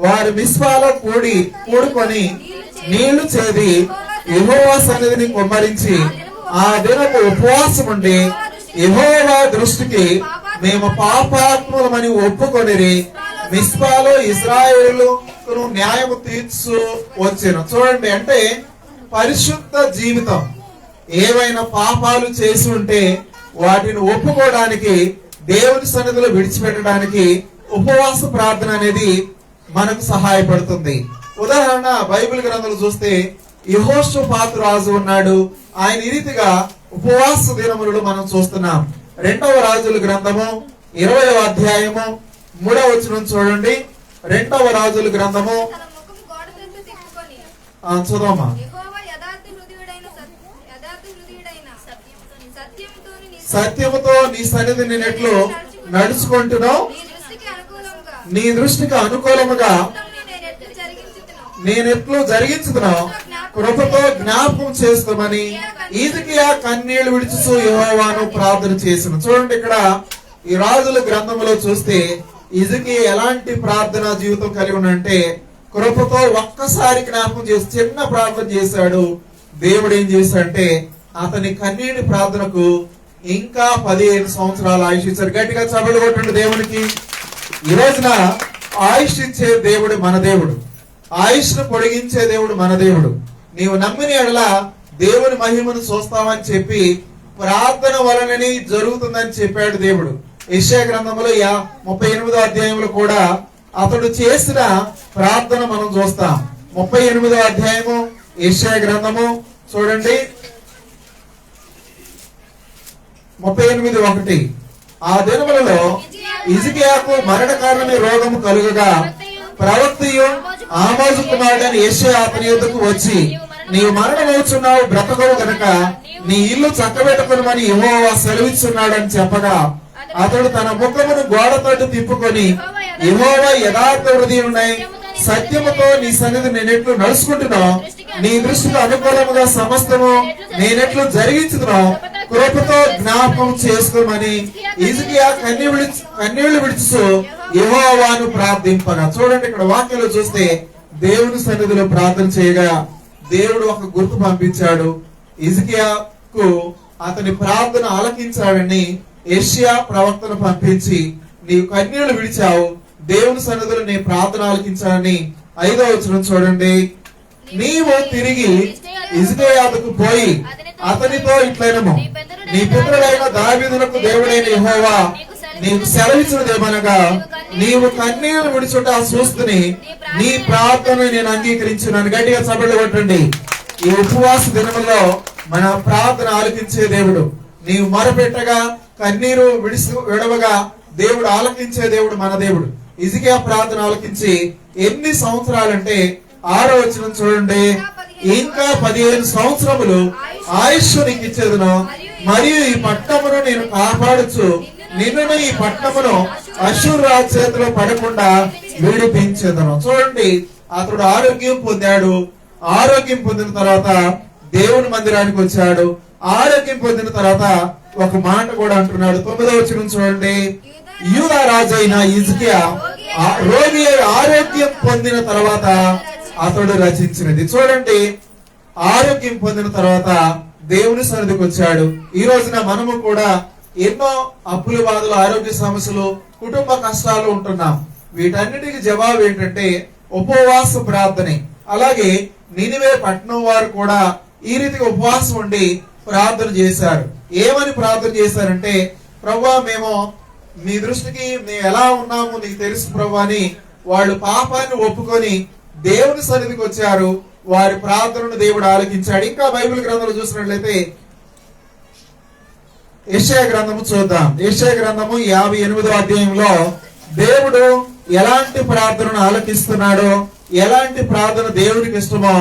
వారు మిస్పాలో కూడుకొని నీళ్లు చేది యెహోవా సన్నిధిని కుమ్మరించి ఆ దినపు ఉపవాసం ఉండి యెహోవా దృష్టికి మేము పాపాత్ములమని ఒప్పుకొనిరి. మిస్పాలో ఇశ్రాయేలును న్యాయము తీర్చు వచ్చాను. చూడండి, అంటే పరిశుద్ధ జీవితం, ఏవైనా పాపాలు చేసి ఉంటే వాటిని ఒప్పుకోవడానికి, దేవుని సన్నిధిలో విడిచిపెట్టడానికి ఉపవాస ప్రార్థన అనేది మనకు సహాయపడుతుంది. ఉదాహరణ బైబిల్ గ్రంథాలు చూస్తే యెహోషాపాతు రాజు ఉన్నాడు. ఆయన ఈ రీతిగా ఉపవాస దినములను మనం చూస్తున్నాం. 2వ రాజుల గ్రంథము 20వ అధ్యాయము 3వ వచనం చూడండి. 2వ రాజుల గ్రంథము తన ముఖము గోడ తట్టు తిప్పుకొని చదవమ్మా. యెహోవా యథార్థ హృదయుడైన సత్యముతో నీ సన్నిధి నేనెట్లు నడుచుకుంటున్నావు, నీ దృష్టికి అనుకూలముగా నీ దృష్టికి అనుకూలముగా నేనెట్లు జరిగించుతున్నావు కృపతో జ్ఞాపకం చేసుకోమని హిజ్కియా కన్నీళ్లు విడిచుచు యెహోవాను ప్రార్థన చేసిన. చూడండి, ఇక్కడ ఈ రాజుల గ్రంథంలో చూస్తే హిజ్కియా ఎలాంటి ప్రార్థనా జీవితం కలిగి ఉన్నంటే కృపతో ఒక్కసారి జ్ఞాపకం చేసి చిన్న ప్రార్థన చేశాడు. దేవుడు ఏం చేశాడంటే అతని కన్నీటి ప్రార్థనకు ఇంకా 15 సంవత్సరాలు ఆయుష్ ఇచ్చారు. గట్టిగా చప్పట్లు కొట్టండి దేవునికి. ఈ రోజున ఆయుష్ ఇచ్చే దేవుడు మన దేవుడు, ఆయుష్ను పొడిగించే దేవుడు మన దేవుడు. నీవు నమ్మిన ఎడల దేవుని మహిమను చూస్తామని చెప్పి ప్రార్థన వలనని జరుగుతుందని చెప్పాడు దేవుడు. యెషయా గ్రంథంలో 38వ అధ్యాయంలో కూడా అతడు చేసిన ప్రార్థన మనం చూస్తాం. 38వ అధ్యాయము యెషయా గ్రంథము చూడండి, 38:1. ఆ దినములలో హిజ్కియాకు మరణ కారణమే రోగము కలుగగా ప్రవక్తయు ఆమోజు కుమారుడైన యెషయా అతని యొద్దకు వచ్చి, నీవు మరణమవుచున్నావు, బ్రతకవు గనక నీ ఇల్లు చక్కబెట్టుకొనమని యెహోవా సెలవిస్తున్నాడని చెప్పగా అతడు తన ముఖమును గోడ తట్టు తిప్పుకొని, యెహోవా యథార్థ హృదయుడై సత్యముతో నీ సన్నిధి నేనెట్లు నడుచుకుంటున్నావు, నీ దృష్టికి అనుకూలముగా సమస్తము నేనెట్లు జరిగించుతున్నావు కృపతో జ్ఞాపకం చేసుకోమని హిజ్కియా కన్నీళ్లు విడిచు యెహోవాను ప్రార్థింపగా. చూడండి, ఇక్కడ వాక్యంలో చూస్తే దేవుని సన్నిధిలో ప్రార్థన చేయగా దేవుడు ఒక గుర్తు పంపించాడు. హిజ్కియాకు అతని ప్రార్థన ఆలకించాడని యెషయా ప్రవక్తను పంపించి, నీవు కన్నీళ్లు విడిచావు, దేవుని సన్నిధిలో నీ ప్రార్థన ఆలకించాలని 5వ వచనం చూడండి. నీవు తిరిగి హిజ్కియాకు పోయి అతనితో ఇట్లైనము, నీ పుత్రుడైన దావీదునకు దేవుడైన యెహోవా నీకు సెలవిచ్చినదేమనగా, నీవు కన్నీళ్లు విడిచుట చూస్తుని నీ ప్రార్థన నేను అంగీకరించున్నాను. గట్టిగా చప్పట్లు కొట్టండి. ఈ ఉపవాస దినములో మన ప్రార్థన ఆలకించే దేవుడు. నీవు మొరపెట్టగా కన్నీరు విడవగా దేవుడు ఆలకించే దేవుడు మన దేవుడు. హిజ్కియా ప్రార్థన ఆలకించి ఎన్ని సంవత్సరాలంటే 6వ వచనం చూడండి, ఇంకా 15 సంవత్సరములు ఆయుష్ నీకు ఇచ్చేదను, మరియు ఈ పట్టణమును నేను కాపాడుచు నిన్ను ఈ పట్టణమును అష్షూరు రాజు చేతిలో పడకుండా విడిపించేదను. చూడండి, అతడు ఆరోగ్యం పొందాడు. ఆరోగ్యం పొందిన తర్వాత దేవుని మందిరానికి వచ్చాడు. ఆరోగ్యం పొందిన తర్వాత ఒక మాట కూడా అంటున్నాడు. 9వ వచనం చూడండి, యూదా రాజు అయిన హిజ్కియా రోగి ఆరోగ్యం పొందిన తర్వాత అతడు రచించినది. చూడండి, ఆరోగ్యం పొందిన తర్వాత దేవుని సన్నిధికి వచ్చాడు. ఈ రోజున మనము కూడా ఎన్నో అప్పుల బాధలు, ఆరోగ్య సమస్యలు, కుటుంబ కష్టాలు ఉంటున్నాం. వీటన్నిటికి జవాబు ఏంటంటే ఉపవాస ప్రార్థనే. అలాగే నినివే పట్టణం వారు కూడా ఈ రీతిగా ఉపవాసం ఉండి ప్రార్థన చేశారు. ఏమని ప్రార్థన చేశారంటే, ప్రభువా మేము నీ దృష్టికి మేము ఎలా ఉన్నాము నీకు తెలుసు ప్రభువా అని వాళ్ళు పాపాన్ని ఒప్పుకొని దేవుని సన్నిధికి వచ్చారు. వారి ప్రార్థనను దేవుడు ఆలకించాడు. ఇంకా బైబిల్ గ్రంథంలో చూసినట్లయితే యెషయా గ్రంథము చూద్దాం. యెషయా గ్రంథము 58వ అధ్యాయంలో దేవుడు ఎలాంటి ప్రార్థనను ఆలకిస్తున్నాడో, ఎలాంటి ప్రార్థన దేవుడికి ఇష్టమో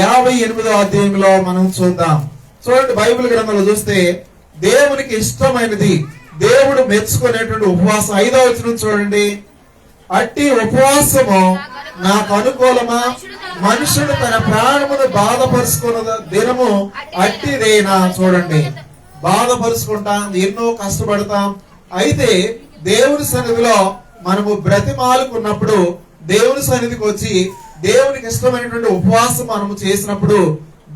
58వ అధ్యాయంలో మనం చూద్దాం. చూడండి, బైబిల్ గ్రంథంలో చూస్తే దేవునికి ఇష్టమైనది, దేవుడు మెచ్చుకునేటువంటి ఉపవాసం. 5వ వచనం చూడండి, అట్టి ఉపవాసము నాకు అనుకూలమా, మనుషుడు తన ప్రాణమును బాధపరుచుకున్న దినము అట్టిదేనా. చూడండి, బాధపరుచుకుంటాం, ఎన్నో కష్టపడతాం. అయితే దేవుని సన్నిధిలో మనము బ్రతిమాలుకున్నప్పుడు, దేవుని సన్నిధికి వచ్చి దేవునికి ఇష్టమైనటువంటి ఉపవాసం మనము చేసినప్పుడు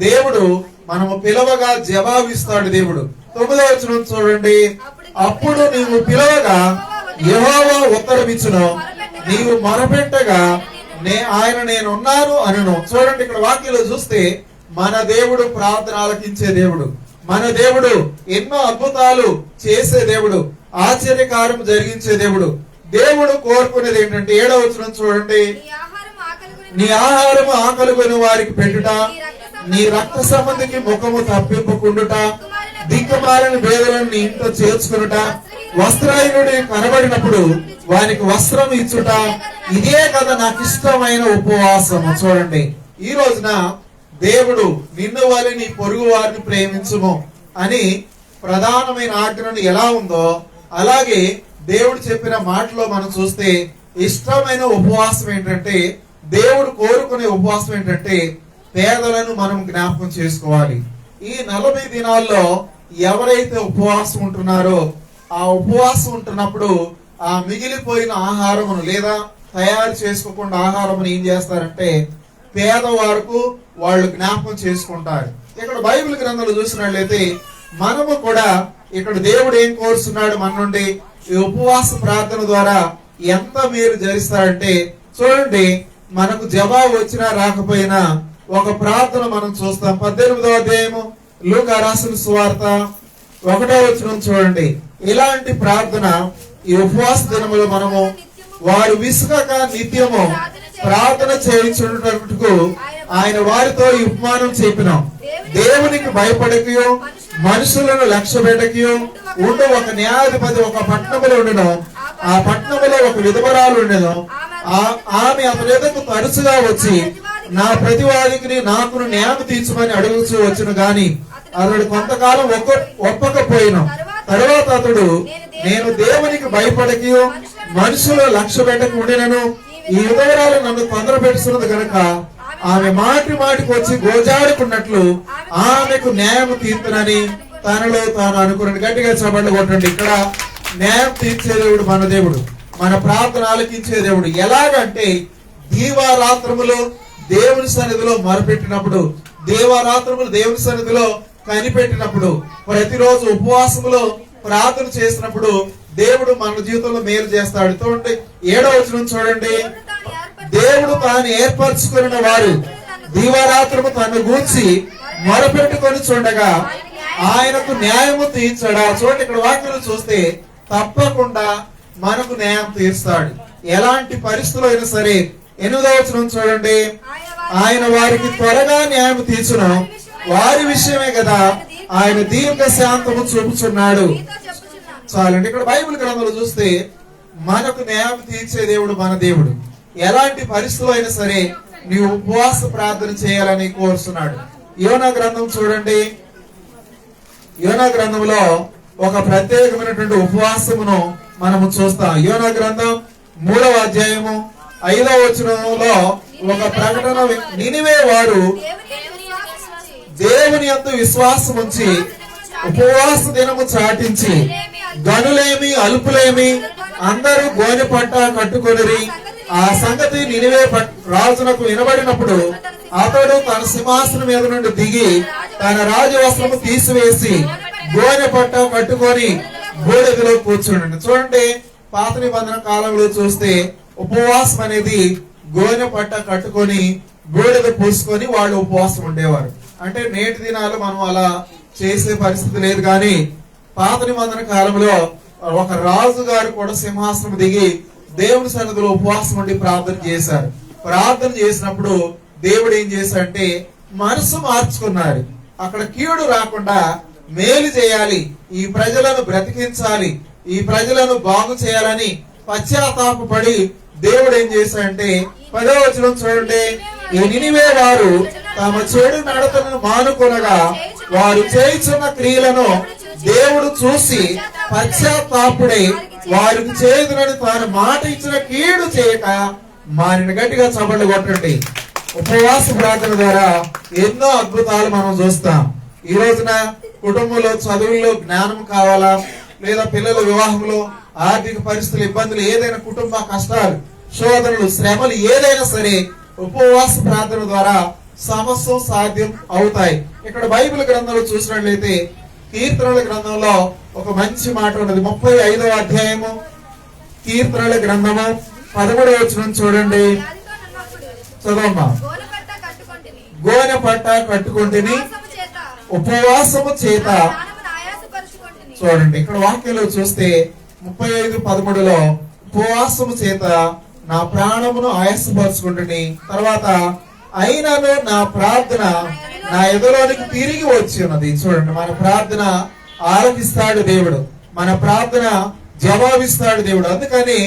దేవుడు మనము పిలవగా జవాబిస్తాడు. దేవుడు 9వ వచనం చూడండి, అప్పుడు నీవు పిలవగా యెహోవా ఉత్తరమిచ్చును, నీవు మొరపెట్టగా ఆయన నేనున్నాను అనను. చూడండి, ఇక్కడ వాక్యంలో చూస్తే మన దేవుడు ప్రార్థన ఆలకించే దేవుడు, మన దేవుడు ఎన్నో అద్భుతాలు చేసే దేవుడు, ఆశ్చర్యకార్యం జరిగించే దేవుడు. దేవుడు కోరుకునేది ఏంటంటే 7వ వచనం చూడండి, నీ ఆహారం ఆకలిగొని వారికి పెట్టుట, నీ రక్త సంబంధికి ముఖము తప్పింపుకుండుట, దిక్కుమాలిన భేదలను నీ ఇంట్లో చేర్చుకునుట, వస్త్రహీనుడి కనబడినప్పుడు వానికి వస్త్రం ఇచ్చుట, ఇదే కదా నాకు ఇష్టమైన ఉపవాసము. చూడండి, ఈ రోజున దేవుడు నిన్ను వలె నీ పొరుగు వారిని ప్రేమించుము అని ప్రధానమైన ఆజ్ఞను ఎలా ఉందో అలాగే దేవుడు చెప్పిన మాటలో మనం చూస్తే ఇష్టమైన ఉపవాసం ఏంటంటే, దేవుడు కోరుకునే ఉపవాసం ఏంటంటే పేదలను మనం జ్ఞాపకం చేసుకోవాలి. ఈ 40 దినాల్లో ఎవరైతే ఉపవాసం ఉంటున్నారో ఆ ఉపవాసం ఉంటున్నప్పుడు ఆ మిగిలిపోయిన ఆహారమును లేదా తయారు చేసుకోకుండా ఆహారమును ఏం చేస్తారంటే పేదవారికి వాళ్ళు జ్ఞాపకం చేసుకుంటారు. ఇక్కడ బైబిల్ గ్రంథంలో చూసినట్లయితే మనము కూడా ఇక్కడ దేవుడు ఏం కోరుతున్నాడు మన నుండి, ఈ ఉపవాస ప్రార్థన ద్వారా ఎంత మేలు జరిస్తారంటే చూడండి, మనకు జవాబు వచ్చినా రాకపోయినా ఒక ప్రార్థన మనం చూస్తాం. 18వ అధ్యాయము లూకా రాసిన సువార్త 1వ వచనం చూడండి. ఇలాంటి ప్రార్థన ఈ ఉపవాస దినములో మనము వారు విసుగక నిత్యము ప్రార్థన చేయించుటకు ఆయన వారితో ఈ ఉపమానం చెప్పినాం. దేవునికి భయపడకయో మనుషులను లక్ష్య పెట్టకయో ఉండు ఒక న్యాయాధిపతి ఒక పట్టణములో ఉండను. ఆ పట్టణములో ఒక విధవరాలు ఉండను. ఆమె అతని ఎదుకు తరచుగా వచ్చి నా ప్రతివాదికి నాకును న్యాయం తీర్చమని అడుగుచూ వచ్చును గాని అతడు కొంతకాలం ఒప్పకపోయినా తర్వాత అతడు నేను దేవునికి భయపడకయో మనుషులు లక్ష్య పెట్టక ఉండినను ఈ విధవరాలు నన్ను తొందర పెడుతున్నది గనుక ఆమె మాటి మాటికి వచ్చి గోజాడుకున్నట్లు ఆమెకు న్యాయం తీర్చునని తనలో తాను అనుకున్నాడు. గట్టిగా చప్పట్లు కొట్టండి. ఇక్కడ న్యాయం తీర్చే దేవుడు మన దేవుడు, మన ప్రార్థన ఆలకించే దేవుడు. ఎలాగంటే దీవారాత్రములో దేవుని సన్నిధిలో మొరపెట్టినప్పుడు, దేవారాత్రములు దేవుని సన్నిధిలో కనిపెట్టినప్పుడు, ప్రతిరోజు ఉపవాసములో ప్రార్థన చేసినప్పుడు దేవుడు మన జీవితంలో మేలు చేస్తాడు. చూడండి 7వ వచనం చూడండి. దేవుడు తాను ఏర్పరచుకున్న వారు దీవారాత్రము తను గూర్చి మొరపెట్టుకొని చూడగా ఆయనకు న్యాయము తీర్చడా. చూడండి, ఇక్కడ వాక్యం చూస్తే తప్పకుండా మనకు న్యాయం తీర్స్తాడు. ఎలాంటి పరిస్థితులు అయినా సరే. 8వ వచనం చూడండి. ఆయన వారికి త్వరగా న్యాయం తీర్చును, వారి విషయమే కదా ఆయన దీర్ఘ శాంతము చూపుచున్నాడు. చాలండి. ఇక్కడ బైబిల్ గ్రంథంలో చూస్తే మనకు న్యాయం తీర్చే దేవుడు మన దేవుడు. ఎలాంటి పరిస్థితులు అయినా సరే నీవు ఉపవాస ప్రార్థన చేయాలని కోరుతున్నాడు. యోనా గ్రంథం చూడండి. యోనా గ్రంథంలో ఒక ప్రత్యేకమైనటువంటి ఉపవాసమును మనము చూస్తాం. యోనా గ్రంథం 3వ అధ్యాయము 5వ వచనంలో ఒక ప్రకటన, నినివే వారు దేవుని యందు విశ్వాసం ఉంచి ఉపవాస దినము చాటించి గనులేమి అల్పులేమి అందరూ గోనె పట్ట కట్టుకొనిరి. ఆ సంగతి నినివే రాజునకు వినబడినప్పుడు అతడు తన సింహాసనం మీద నుండి దిగి తన రాజవస్త్రము తీసివేసి గోనె పట్ట కట్టుకొని బూడిదలో కూర్చుండి. చూడండి, పాత నిబంధన కాలంలో చూస్తే ఉపవాసం అనేది గోనె పట్ట కట్టుకొని బూడిద పూసుకొని వాళ్ళు ఉపవాసం ఉండేవారు. అంటే నేటి దినాలు మనం అలా చేసే పరిస్థితి లేదు. కానీ పాత నిబంధన కాలంలో ఒక రాజు గారు కూడా సింహాసనం దిగి దేవుని సన్నిధిలో ఉపవాసం ఉండి ప్రార్థన చేశారు. ప్రార్థన చేసినప్పుడు దేవుడు ఏం చేశాడంటే మనసు మార్చుకున్నారు. అక్కడ కీడు రాకుండా మేలు చేయాలి, ఈ ప్రజలను బ్రతికించాలి, ఈ ప్రజలను బాగు చేయాలని పశ్చాత్తాపపడి దేవుడు ఏం చేశాడంటే 10వ వచనం చూడండి. ఈ నినివే వారు తమ చెడు నడతను మానుకొనగా వారు చేయుచున్న క్రియలను దేవుడు చూసి పశ్చాత్తాపుడై వారికి చేయుదునని తాను మాట ఇచ్చిన కీడు చేయక మారిన. గట్టిగా చప్పట్లు కొట్టండి. ఉపవాస ప్రార్థన ద్వారా ఎన్నో అద్భుతాలు మనం చూస్తాం. ఈ రోజున కుటుంబంలో చదువుల్లో జ్ఞానం కావాలా, లేదా పిల్లల వివాహంలో ఆర్థిక పరిస్థితులు, ఇబ్బందులు, ఏదైనా కుటుంబ కష్టాలు, శోధనలు, శ్రమలు ఏదైనా సరే ఉపవాస ప్రార్థన ద్వారా సమస్య సాధ్యం అవుతాయి. ఇక్కడ బైబిల్ గ్రంథంలో చూసినట్లయితే కీర్తనల గ్రంథంలో ఒక మంచి మాట ఉన్నది. 35వ అధ్యాయము కీర్తనల గ్రంథము 13వ వచనం చూడండి. చదవమ్మా. గోనె పట్ట కట్టుకుంటుని ఉపవాసము చేత. చూడండి, ఇక్కడ వాక్యంలో చూస్తే 35:13లో ఉపవాసము చేత నా ప్రాణమును ఆయాసపరుచుకుంటుని, తర్వాత అయినను నా ప్రార్థన నా ఎదులోనికి తిరిగి వచ్చి ఉన్నది. చూడండి, మన ప్రార్థన ఆలకిస్తాడు దేవుడు. మన ప్రార్థన జవాబిస్తాడు దేవుడు. అందుకని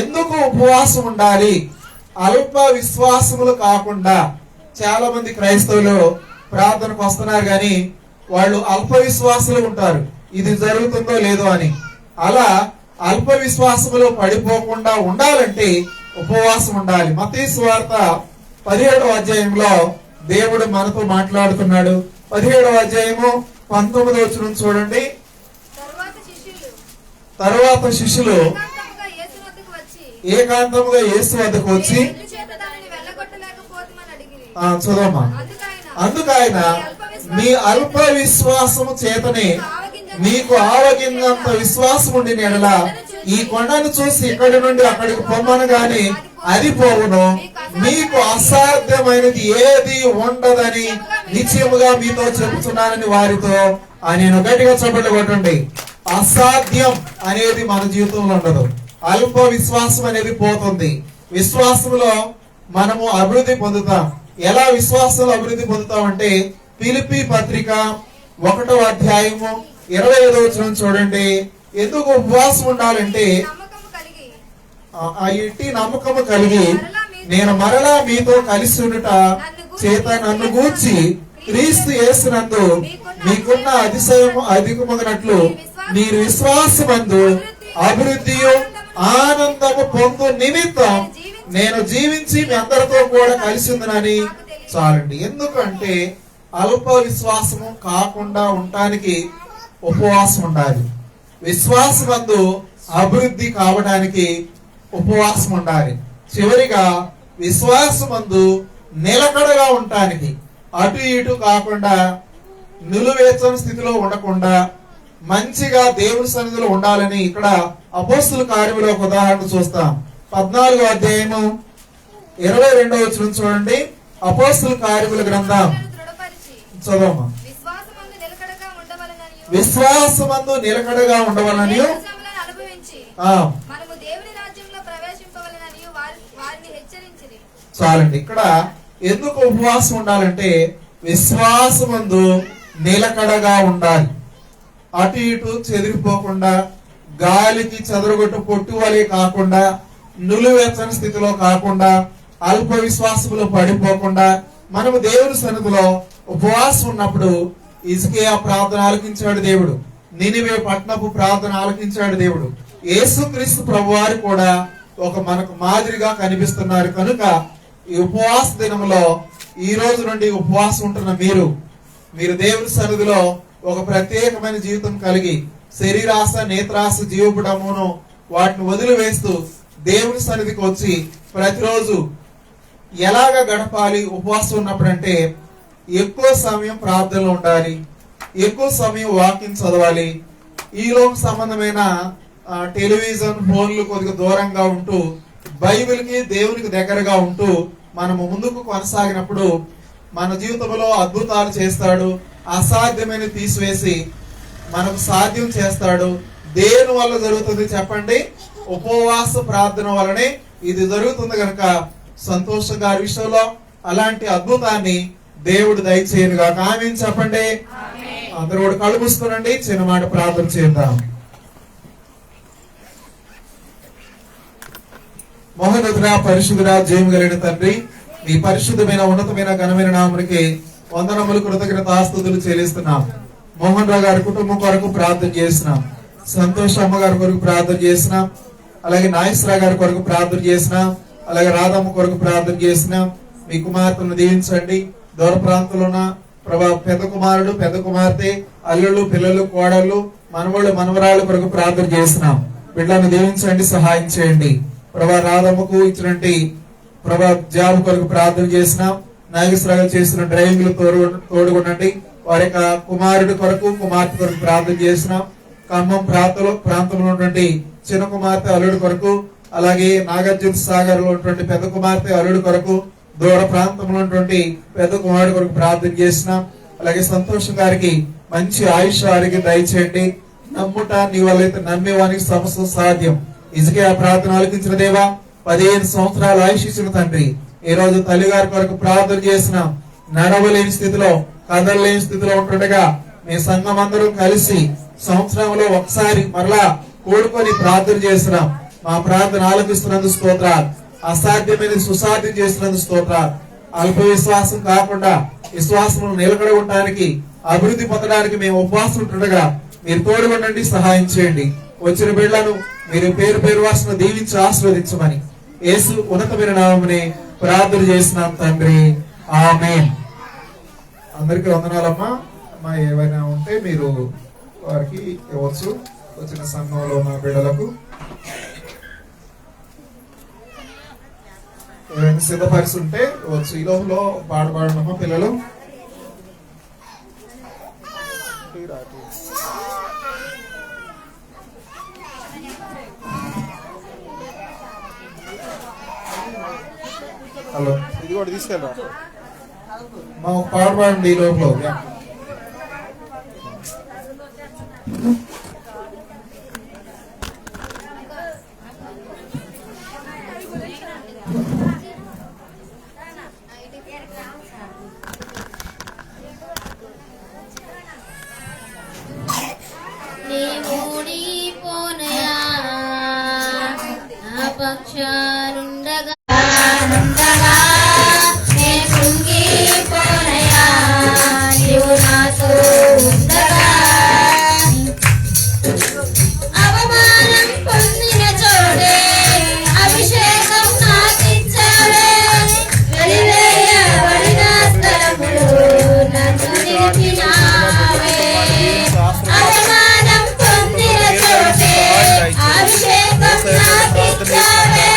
ఎందుకు ఉపవాసం ఉండాలి? అల్ప విశ్వాసములు కాకుండా చాలా మంది క్రైస్తవులు ప్రార్థనకు వస్తున్నారు కానీ వాళ్ళు అల్ప విశ్వాసులు ఉంటారు, ఇది జరుగుతుందో లేదో అని. అలా అల్ప విశ్వాసములో పడిపోకుండా ఉండాలంటే ఉపవాసం ఉండాలి. మత్తయి సువార్త 17వ అధ్యాయంలో దేవుడు మనతో మాట్లాడుతున్నాడు. 17వ అధ్యాయము 19వ వచనం చూడండి. తరువాత శిష్యులు ఏకాంతముగా యేసు వద్దకు వచ్చి చదవమ్మా. అందుకైన మీ అల్ప విశ్వాసము చేతనే మీకు ఆవగినంత విశ్వాసం ఉండి ఎడల ఈ కొండను చూసి ఇక్కడి నుండి అక్కడికి పొమ్మనగానే అది పోవును, మీకు అసాధ్యమైనది ఏది ఉండదని నిశ్చయముగా మీతో చెబుతున్నానని వారితో నేను గట్టిగా చప్పట్లు కొట్టండి. అసాధ్యం అనేది మన జీవితంలో ఉండదు. అల్ప విశ్వాసం అనేది పోతుంది. విశ్వాసంలో మనము అభివృద్ధి పొందుతాం. ఎలా విశ్వాసంలో అభివృద్ధి పొందుతామంటే ఫిలిప్పీ పత్రిక 1వ అధ్యాయము 25వ వచనం చూడండి. ఎందుకు ఉపవాసం ఉండాలంటే ఇట్టి నమ్మకము కలిగి నేను మరలా మీతో కలిసి ఉండుట చేత నన్ను గూర్చి క్రీస్తు యేసునందు మీకున్న అతిశయము అధికమగినట్లు మీరు విశ్వాసమందు అభివృద్ధియు ఆనందము పొందు నిమిత్తం నేను జీవించి మీ అందరితో కూడా కలిసి ఉందని చాలండి. ఎందుకంటే అల్ప విశ్వాసము కాకుండా ఉండటానికి ఉపవాసం ఉండాలి. విశ్వాసమందు అభివృద్ధి కావడానికి ఉపవాసం ఉండాలి. చివరిగా విశ్వాసమందు నిలకడగా ఉండటానికి, అటు ఇటు కాకుండా నిలువేచని స్థితిలో ఉండకుండా మంచిగా దేవుని సన్నిధిలో ఉండాలని ఇక్కడ అపోస్తుల కార్యములో ఒక ఉదాహరణ చూస్తాం. 14వ అధ్యాయము 22వ వచనం చూడండి. అపోస్తుల కార్యముల గ్రంథం చదవమ్మా. విశ్వాసమందు నిలకడగా ఉండవలని చాలండి. ఇక్కడ ఎందుకు ఉపవాసం ఉండాలంటే విశ్వాసమందు నిలకడగా ఉండాలి. అటు ఇటు చెదిరిపోకుండా, గాలికి చెదరగొట్టు పొట్టు వలె కాకుండా, నులివెచ్చని స్థితిలో కాకుండా, అల్ప విశ్వాసములో పడిపోకుండా మనము దేవుని సన్నిధిలో ఉపవాసం ఉన్నప్పుడు హిజ్కియా ప్రార్థన ఆలకించాడు దేవుడు. నినివే పట్టణపు ప్రార్థన ఆలకించాడు దేవుడు. యేసుక్రీస్తు ప్రభువారు కూడా ఒక మనకు మాదిరిగా కనిపిస్తున్నారు. కనుక ఈ ఉపవాస దినములో ఈ రోజు నుండి ఉపవాసం ఉంటున్న మీరు దేవుని సన్నిధిలో ఒక ప్రత్యేకమైన జీవితం కలిగి శరీరాశ, నేత్రాశ, జీవపుడమును వాటిని వదిలివేస్తూ దేవుని సన్నిధికి వచ్చి ప్రతిరోజు ఎలాగ గడపాలి ఉపవాసం ఉన్నప్పుడు అంటే ఎక్కువ సమయం ప్రార్థనలో ఉండాలి, ఎక్కువ సమయం వాకింగ్ చదవాలి. ఈ లోక సంబంధమైన టెలివిజన్, ఫోన్లు కొద్దిగా దూరంగా ఉంటూ బైబిల్ కి దేవునికి దగ్గరగా ఉంటూ మనము ముందుకు కొనసాగినప్పుడు మన జీవితంలో అద్భుతాలు చేస్తాడు. అసాధ్యమైన తీసివేసి మనకు సాధ్యం చేస్తాడు. దేని వల్ల జరుగుతుంది చెప్పండి? ఉపవాస ప్రార్థన వలనే ఇది జరుగుతుంది. కనుక సంతోషం గారి విషయంలో అలాంటి అద్భుతాన్ని దేవుడు దయచేయనుగా. ఆమేన్ చెప్పండి. అందరూ కూడా కళ్ళు మూసుకోనండి, చిన్న మాట ప్రార్థన చేద్దాం. మహోన్నతుడా, పరిశుద్ధుడా, జయము కలిగిన తండ్రి, మీ పరిశుద్ధమైన ఉన్నతమైన ఘనమైన నామమునికి వందనములు, కృతజ్ఞతాస్తుతులు చెల్లిస్తున్నాం. మోహన్ రావు గారి కుటుంబం కొరకు ప్రార్థన చేసినాం. సంతోష్ అమ్మ గారి కొరకు ప్రార్థన చేసినాం. అలాగే నాగేశ్వరరావు గారి కొరకు ప్రార్థన చేసినాం. అలాగే రాధమ్మ కొరకు ప్రార్థన చేసినాం. మీ కుమార్తెను దీవించండి. దూర ప్రాంతంలో ఉన్న పెద్ద కుమారుడు, పెద్ద కుమార్తె, అల్లుళ్ళు, పిల్లలు, కోడళ్ళు, మనవళ్ళు, మనవరాళ్ళు కొరకు ప్రార్థన చేసినాం. బిడ్డలను దీవించండి, సహాయం చేయండి. రాధమ్మకు ఇచ్చినట్టు జాబ్ కొరకు ప్రార్థన చేసినాం. నాగేశ్వరరావు చేసిన డ్రైవింగ్ తోడుగుండండి. వారి యొక్క కుమారుడి కొరకు, కుమార్తె కొరకు ప్రార్థన చేసినాం. ఖమ్మం ప్రాంతంలో ఉన్నటువంటి చిన్న కుమార్తె, అల్లుడి కొరకు, అలాగే నాగార్జున సాగర్ లో ఉన్నటువంటి పెద్ద కుమార్తె, అల్లుడి కొరకు, దూర ప్రాంతంలో ఉన్నటువంటి పెద్ద కుమారుడి కొరకు ప్రార్థన చేసినాం. అలాగే సంతోషం గారికి మంచి ఆయుష్ ఆరోగ్యం దయచేయండి. నమ్ముట నీ వల్లైతే నమ్మేవానికి సమస్య సాధ్యం. ఇసుకే ఆ ప్రార్థన ఆలకించిన దేవా, 15 సంవత్సరాలు ఆయుష్ ఇచ్చిన తండ్రి, ఈ రోజు తల్లిగారి కొరకు ప్రార్థన చేసినాం. నడవలేని స్థితిలో, కదలలేని స్థితిలో ఉంటుండగా మీ సంఘం అందరూ కలిసి సంవత్సరంలో ఒకసారి మరలా కూడుకొని ప్రార్థన చేస్తున్నాం. మా ప్రార్థన ఆలకిస్తున్నందుకు స్తోత్రాలు. అసాధ్యమైన సుసాధ్యం చేస్తున్నందుకు స్తోత్రాలు. అల్ప విశ్వాసం కాకుండా విశ్వాసం నిలకడ ఉండడానికి, అభివృద్ధి పొందడానికి మేము ఉపవాసం ఉంటుండగా మీరు తోడుగొండండి, సహాయం చేయండి. వచ్చిన బిడ్డలను మీరు పేరు పేరు వాసన దీవించి ఆశీర్వదించమని యేసు ఉన్నతమైన నామమునే ప్రార్థన చేస్తున్నాం తండ్రి, ఆమేన్. అందరికీ వందనాలమ్మా. అమ్మా ఏమైనా ఉంటే మీరు వారికి ఇవ్వచ్చు, వచ్చిన సంఘంలో ఉన్న బిడ్డలకు. ఏమైనా సిద్ధపరిచి ఉంటే ఇవ్వచ్చు. ఈ లోపల పాడమ్మా పిల్లలు. హలో, ఇది కూడా తీసుకెళ్ళరా మా పాడబడండి ఈ లోపల. నీవుడిపోనయా నా పక్షాలుండగా నే కృంగిపోనయా నీవు నాతో ఉండగా. అవమానం పొందిన చోటే అభిషేకం నాకిచ్చావే, వెలివేయబడిన స్థలములో నన్ను నిలిపినావే. అవమానం పొందిన చోటే అభిషేకం నాకిచ్చావే,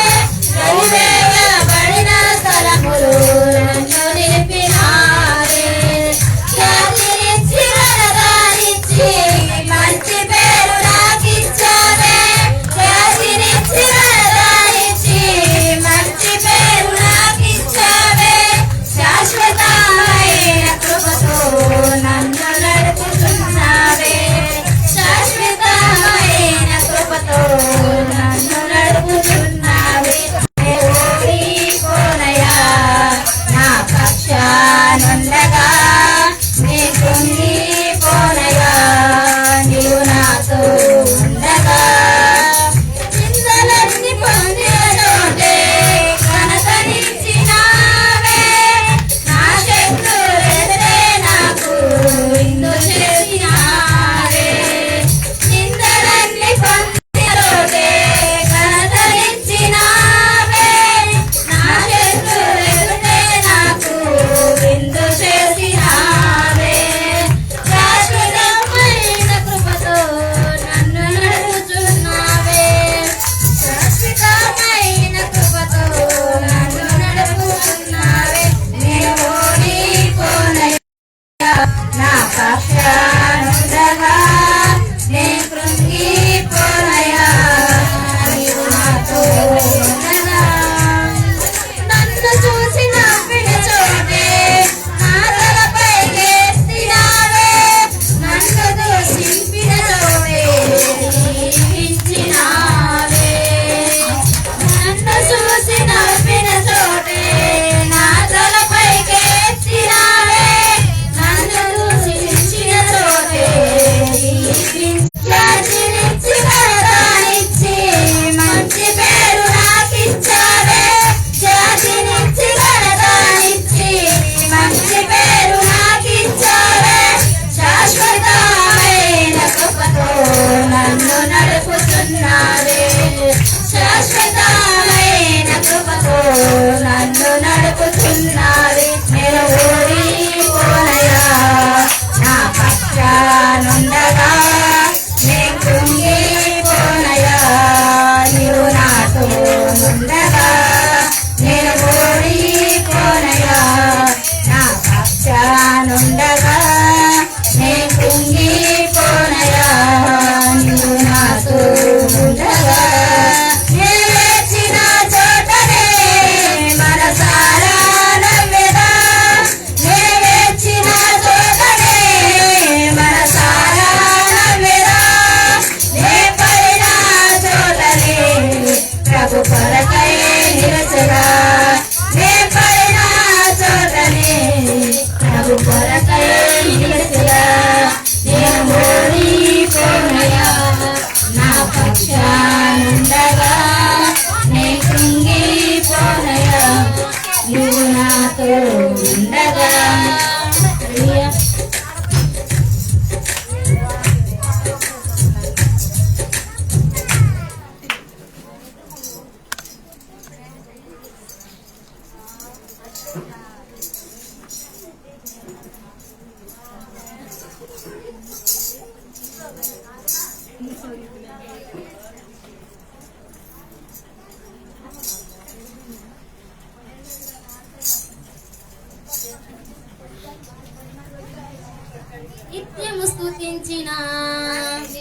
నిత్యము స్తుతించిన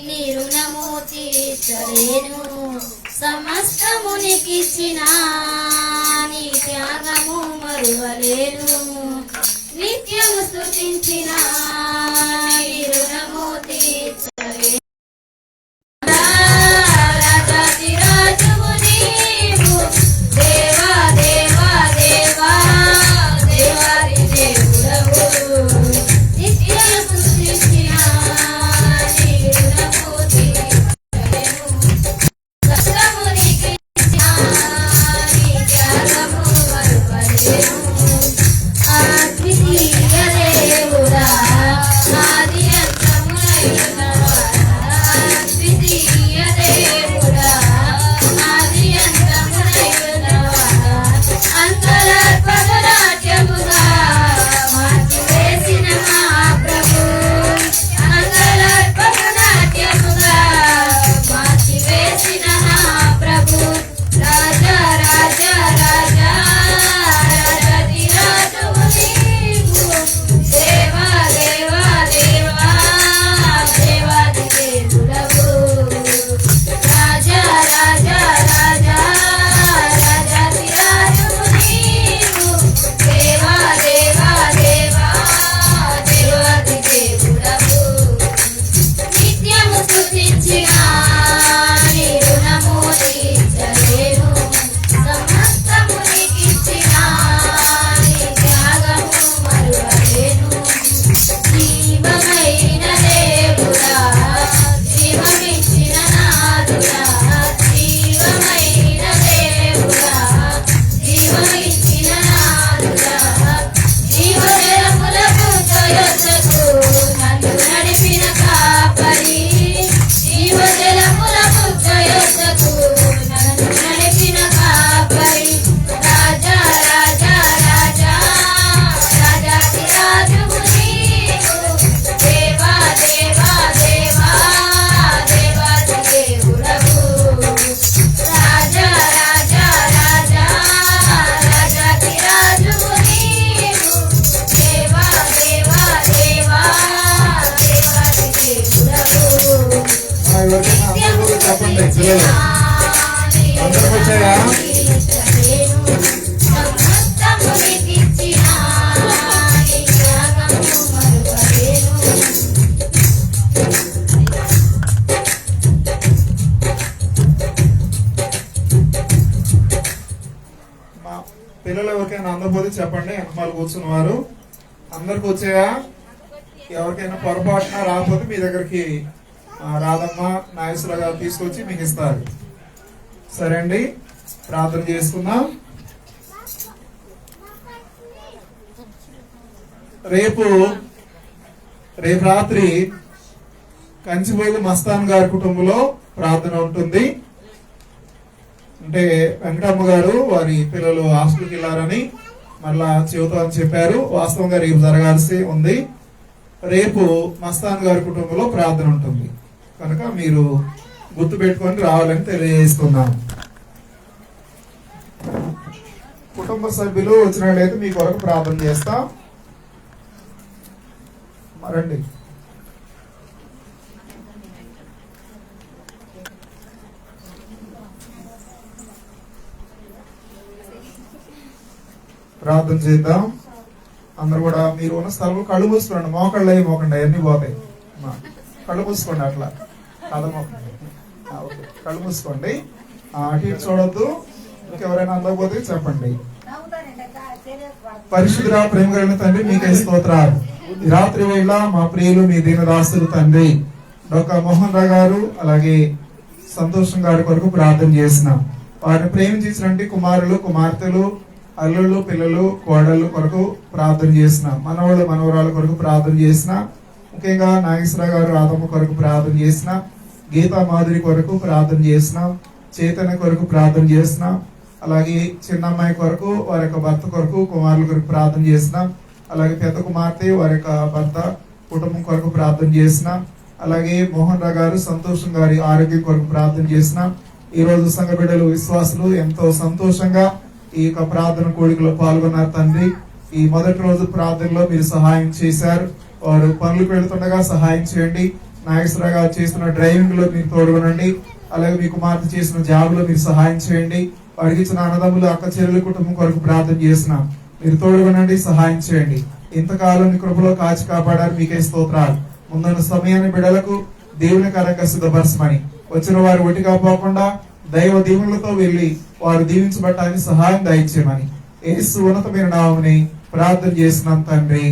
నీ రుణము తీర్చలేను, సమస్తము నీకిచ్చిన నీ త్యాగము మరువలేను. నిత్యము స్తుతించిన నీ రుణము తీర్చలేను. రాజాధిరాజువు నీవు, దేవా దేవా దేవా దేవాది దేవుడవు. నిత్యము స్తుతించిన నీ రుణము తీర్చలేను, కష్టము నీకిచ్చిన నీ త్యాగము మరువలేను. అద్వితీయ దేవుడా, ఆది అంతమునైనవాడా, అద్వితీయ దేవుడా, ఆది అంతమునైనవాడా, అంతరాత్మను నాట్యముగా మార్చివేసిన మా ప్రభు, అంతరాత్మను నాట్యముగా మార్చివేసిన నా ప్రభు. రాజా రాజా రాజా రాజాధిరాజువు నీవు, దేవా దేవా దేవా దేవాది దేవుడవు. రాజా రాజా రాజా రాజాధిరాజువు నీవు, దేవా దేవా దేవా దేవాది దేవుడవు. నిత్యము స్తుతించిన నీ రుణము తీర్చలేను, సమస్తము నీకిచ్చిన నీ త్యాగము మరువలేను. జీవమైన దేవుడా, జీవమిచ్చిన నాదుడా, జీవమైన దేవుడా, జీవమిచ్చిన నాదుడా, జీవజలములకు జయొద్దకు నన్ను నడిపిన కాపరి, జీవజలములకు జయొద్దకు నన్ను నడిపిన కాపరి. రాజా రాజా రాజా రాజాధిరాజువు నీవు, దేవా దేవా దేవా దేవాది దేవుడవు. రాజా రాజా రాజా రాజాధిరాజువు నీవు, దేవా దేవా దేవా దేవాది దేవుడవు. ఎవరికైనా అందరూ చెప్పండి పిల్లలు. అందరూ వచ్చాయా? సమస్తము నీకిచ్చిన నీ త్యాగము మరువలేను. మా పిల్లలు ఎవరికైనా అందకపోతే చెప్పండి. అమ్మాలు కూర్చున్న వారు అందరికి వచ్చాయా? ఎవరికైనా పొరపాటున రాకపోతే మీ దగ్గరికి రాధమ్మ నాగేశ్వర గారు తీసుకొచ్చి మీకు ఇస్తారు. సరే అండి, ప్రార్థన చేసుకుందాం. రేపు రాత్రి కంచిబోయిలు మస్తాన్ గారి కుటుంబంలో ప్రార్థన ఉంటుంది. అంటే వెంకటమ్మ గారు వారి పిల్లలు హాస్టల్కి వెళ్ళారని మళ్ళా చెబుతామని చెప్పారు. వాస్తవంగా రేపు జరగాల్సి ఉంది. రేపు మస్తాన్ గారి కుటుంబంలో ప్రార్థన ఉంటుంది కనుక మీరు గుర్తు పెట్టుకొని రావాలని తెలియజేస్తున్నాను. కుటుంబ సభ్యులు వచ్చినట్లయితే మీ కొరకు ప్రార్థన చేస్తాం. మరండి ప్రార్థన చేద్దాం. అందరూ కూడా మీరు ఉన్న స్థలంలో కళ్ళు మూసుకోండి. మోకండి అవి మోకండి అవన్నీ పోతాయి. కళ్ళు మూసుకోండి. అట్లా కథ మోకండి. ఓకే, కళ్ళు మూసుకోండి. అటు ఇటు చూడొద్దు. ఇంకెవరైనా అందకపోతే చెప్పండి. పరిశుద్ధ ప్రేమ కలిగిన తండ్రి, మీకే స్తోత్రాలు. ఈ రాత్రి వేళ మా ప్రియులు మీ దీనదాసులు తండ్రి డొక్కా మోహన్ రావు గారు అలాగే సంతోషం గారి కొరకు ప్రార్థన చేసినాం. వారిని ప్రేమించినటువంటి కుమారులు కుమార్తెలు అల్లుళ్ళు పిల్లలు కోడళ్ళు కొరకు ప్రార్థన చేసినాం. మనవాళ్ళు మనవరాల కొరకు ప్రార్థన చేసిన, ముఖ్యంగా నాగేశ్వర గారు రాధమ్మ కొరకు ప్రార్థన చేసిన, గీతా మాధురి కొరకు ప్రార్థన చేసినాం, చైతన్య కొరకు ప్రార్థన చేసినాం, అలాగే చిన్నమ్మాయి కొరకు వారి యొక్క భర్త కొరకు కుమారుల కొరకు ప్రార్థన చేసినాం, అలాగే పెద్ద కుమార్తె వారి యొక్క భర్త కుటుంబం కొరకు ప్రార్థన చేసినాం, అలాగే మోహన్ రావు గారు సంతోషం గారి ఆరోగ్యం కొరకు ప్రార్థన చేసిన ఈ రోజు సంఘ బిడ్డలు విశ్వాసులు ఎంతో సంతోషంగా ఈ యొక్క ప్రార్థన కూడికలో పాల్గొన్నారు తండ్రి. ఈ మొదటి రోజు ప్రార్థనలో మీరు సహాయం చేశారు. వారు పనులకు వెళ్తుండగా సహాయం చేయండి. నాగేశ్వరరావు గారు చేస్తున్న డ్రైవింగ్ లో మీరు తోడుగొనండి. అలాగే మీ కుమార్తె చేసిన జాబ్ లో మీరు సహాయం చేయండి. వారికి ఇచ్చిన అన్నదమ్ములు అక్క చెల్లెల కుటుంబం కొరకు ప్రార్థన చేస్తున్నాం. మీరు తోడుగొనండి, సహాయం చేయండి. ఇంతకాలం మీ కృపలో కాచి కాపాడారు, మీకే స్తోత్రాలు. ముందున్న సమయాన్ని బిడ్డలకు దేవునికరంగా సిద్ధపరచమని, వచ్చిన వారు ఒటిగా పోకుండా దైవ దీవులతో వెళ్లి వారు దీవించబడటానికి సహాయం దయచేయమని యేసు ఉన్నతమైన నామముని ప్రార్థన చేసినాం తండ్రి,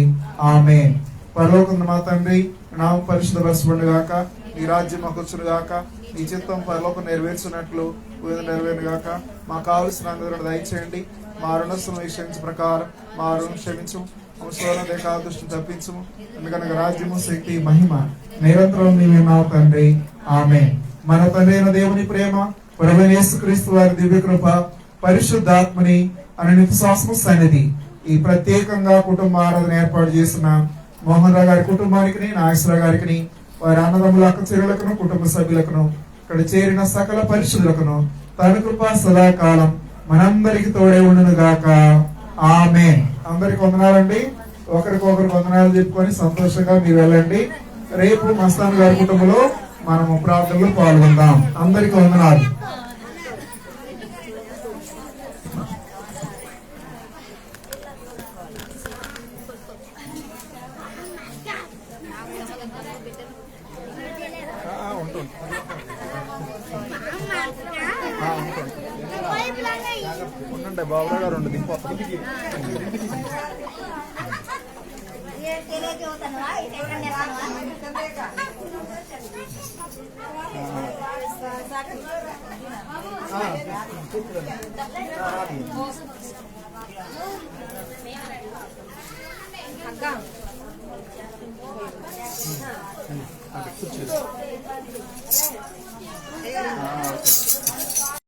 ఆమేన్. పరలోకమున్న మా తండ్రి, నామం పరిశుద్ధపరచబడును గాక, నీ రాజ్యం మాకు వచ్చును గాక, నీ చిత్తం పరలోకం నెరవేర్చినట్లు నెరవేరును గాక. మాకు కావలసిన అందరూ దయచేయండి. మా రుణస్తులను విషయించే ప్రకారం మా రుణం క్షమించు, దృష్టిని తప్పించు. ఎందుకనగా రాజ్యము, శక్తి, మహిమ నిరంతరం నీవే నా తండ్రి, ఆమేన్. మన తండ్రి అయిన దేవుని ప్రేమ, ప్రభువైన యేసుక్రీస్తు వారి దివ్య కృప, పరిశుద్ధాత్మని అనిత శాసన సన్నిధి, ఈ ప్రత్యేకంగా కుటుంబ ఆరాధన ఏర్పాటు చేసిన మోహన్ రావు గారి కుటుంబానికి, నాగేశ్వరరావు గారికి, వారి అన్నదమ్ముల అక్క చెల్లెలకు, కుటుంబ సభ్యులకు, ఇక్కడ చేరిన సకల పరిశుద్ధులకును తన కృప సదాకాలం మనందరికి తోడే ఉండును గాక, ఆమేన్. అందరికి వందనాలండి. ఒకరికొకరు వందనాలు చెప్పుకొని సంతోషంగా మీరు వెళ్ళండి. రేపు మస్తాన్ గారి కుటుంబంలో మనము ప్రార్థనలో పాల్గొందాం. అందరికి వందనాలు. ఉండండి, బాబురావు గారు ఉండి దింపోతాం. అక్క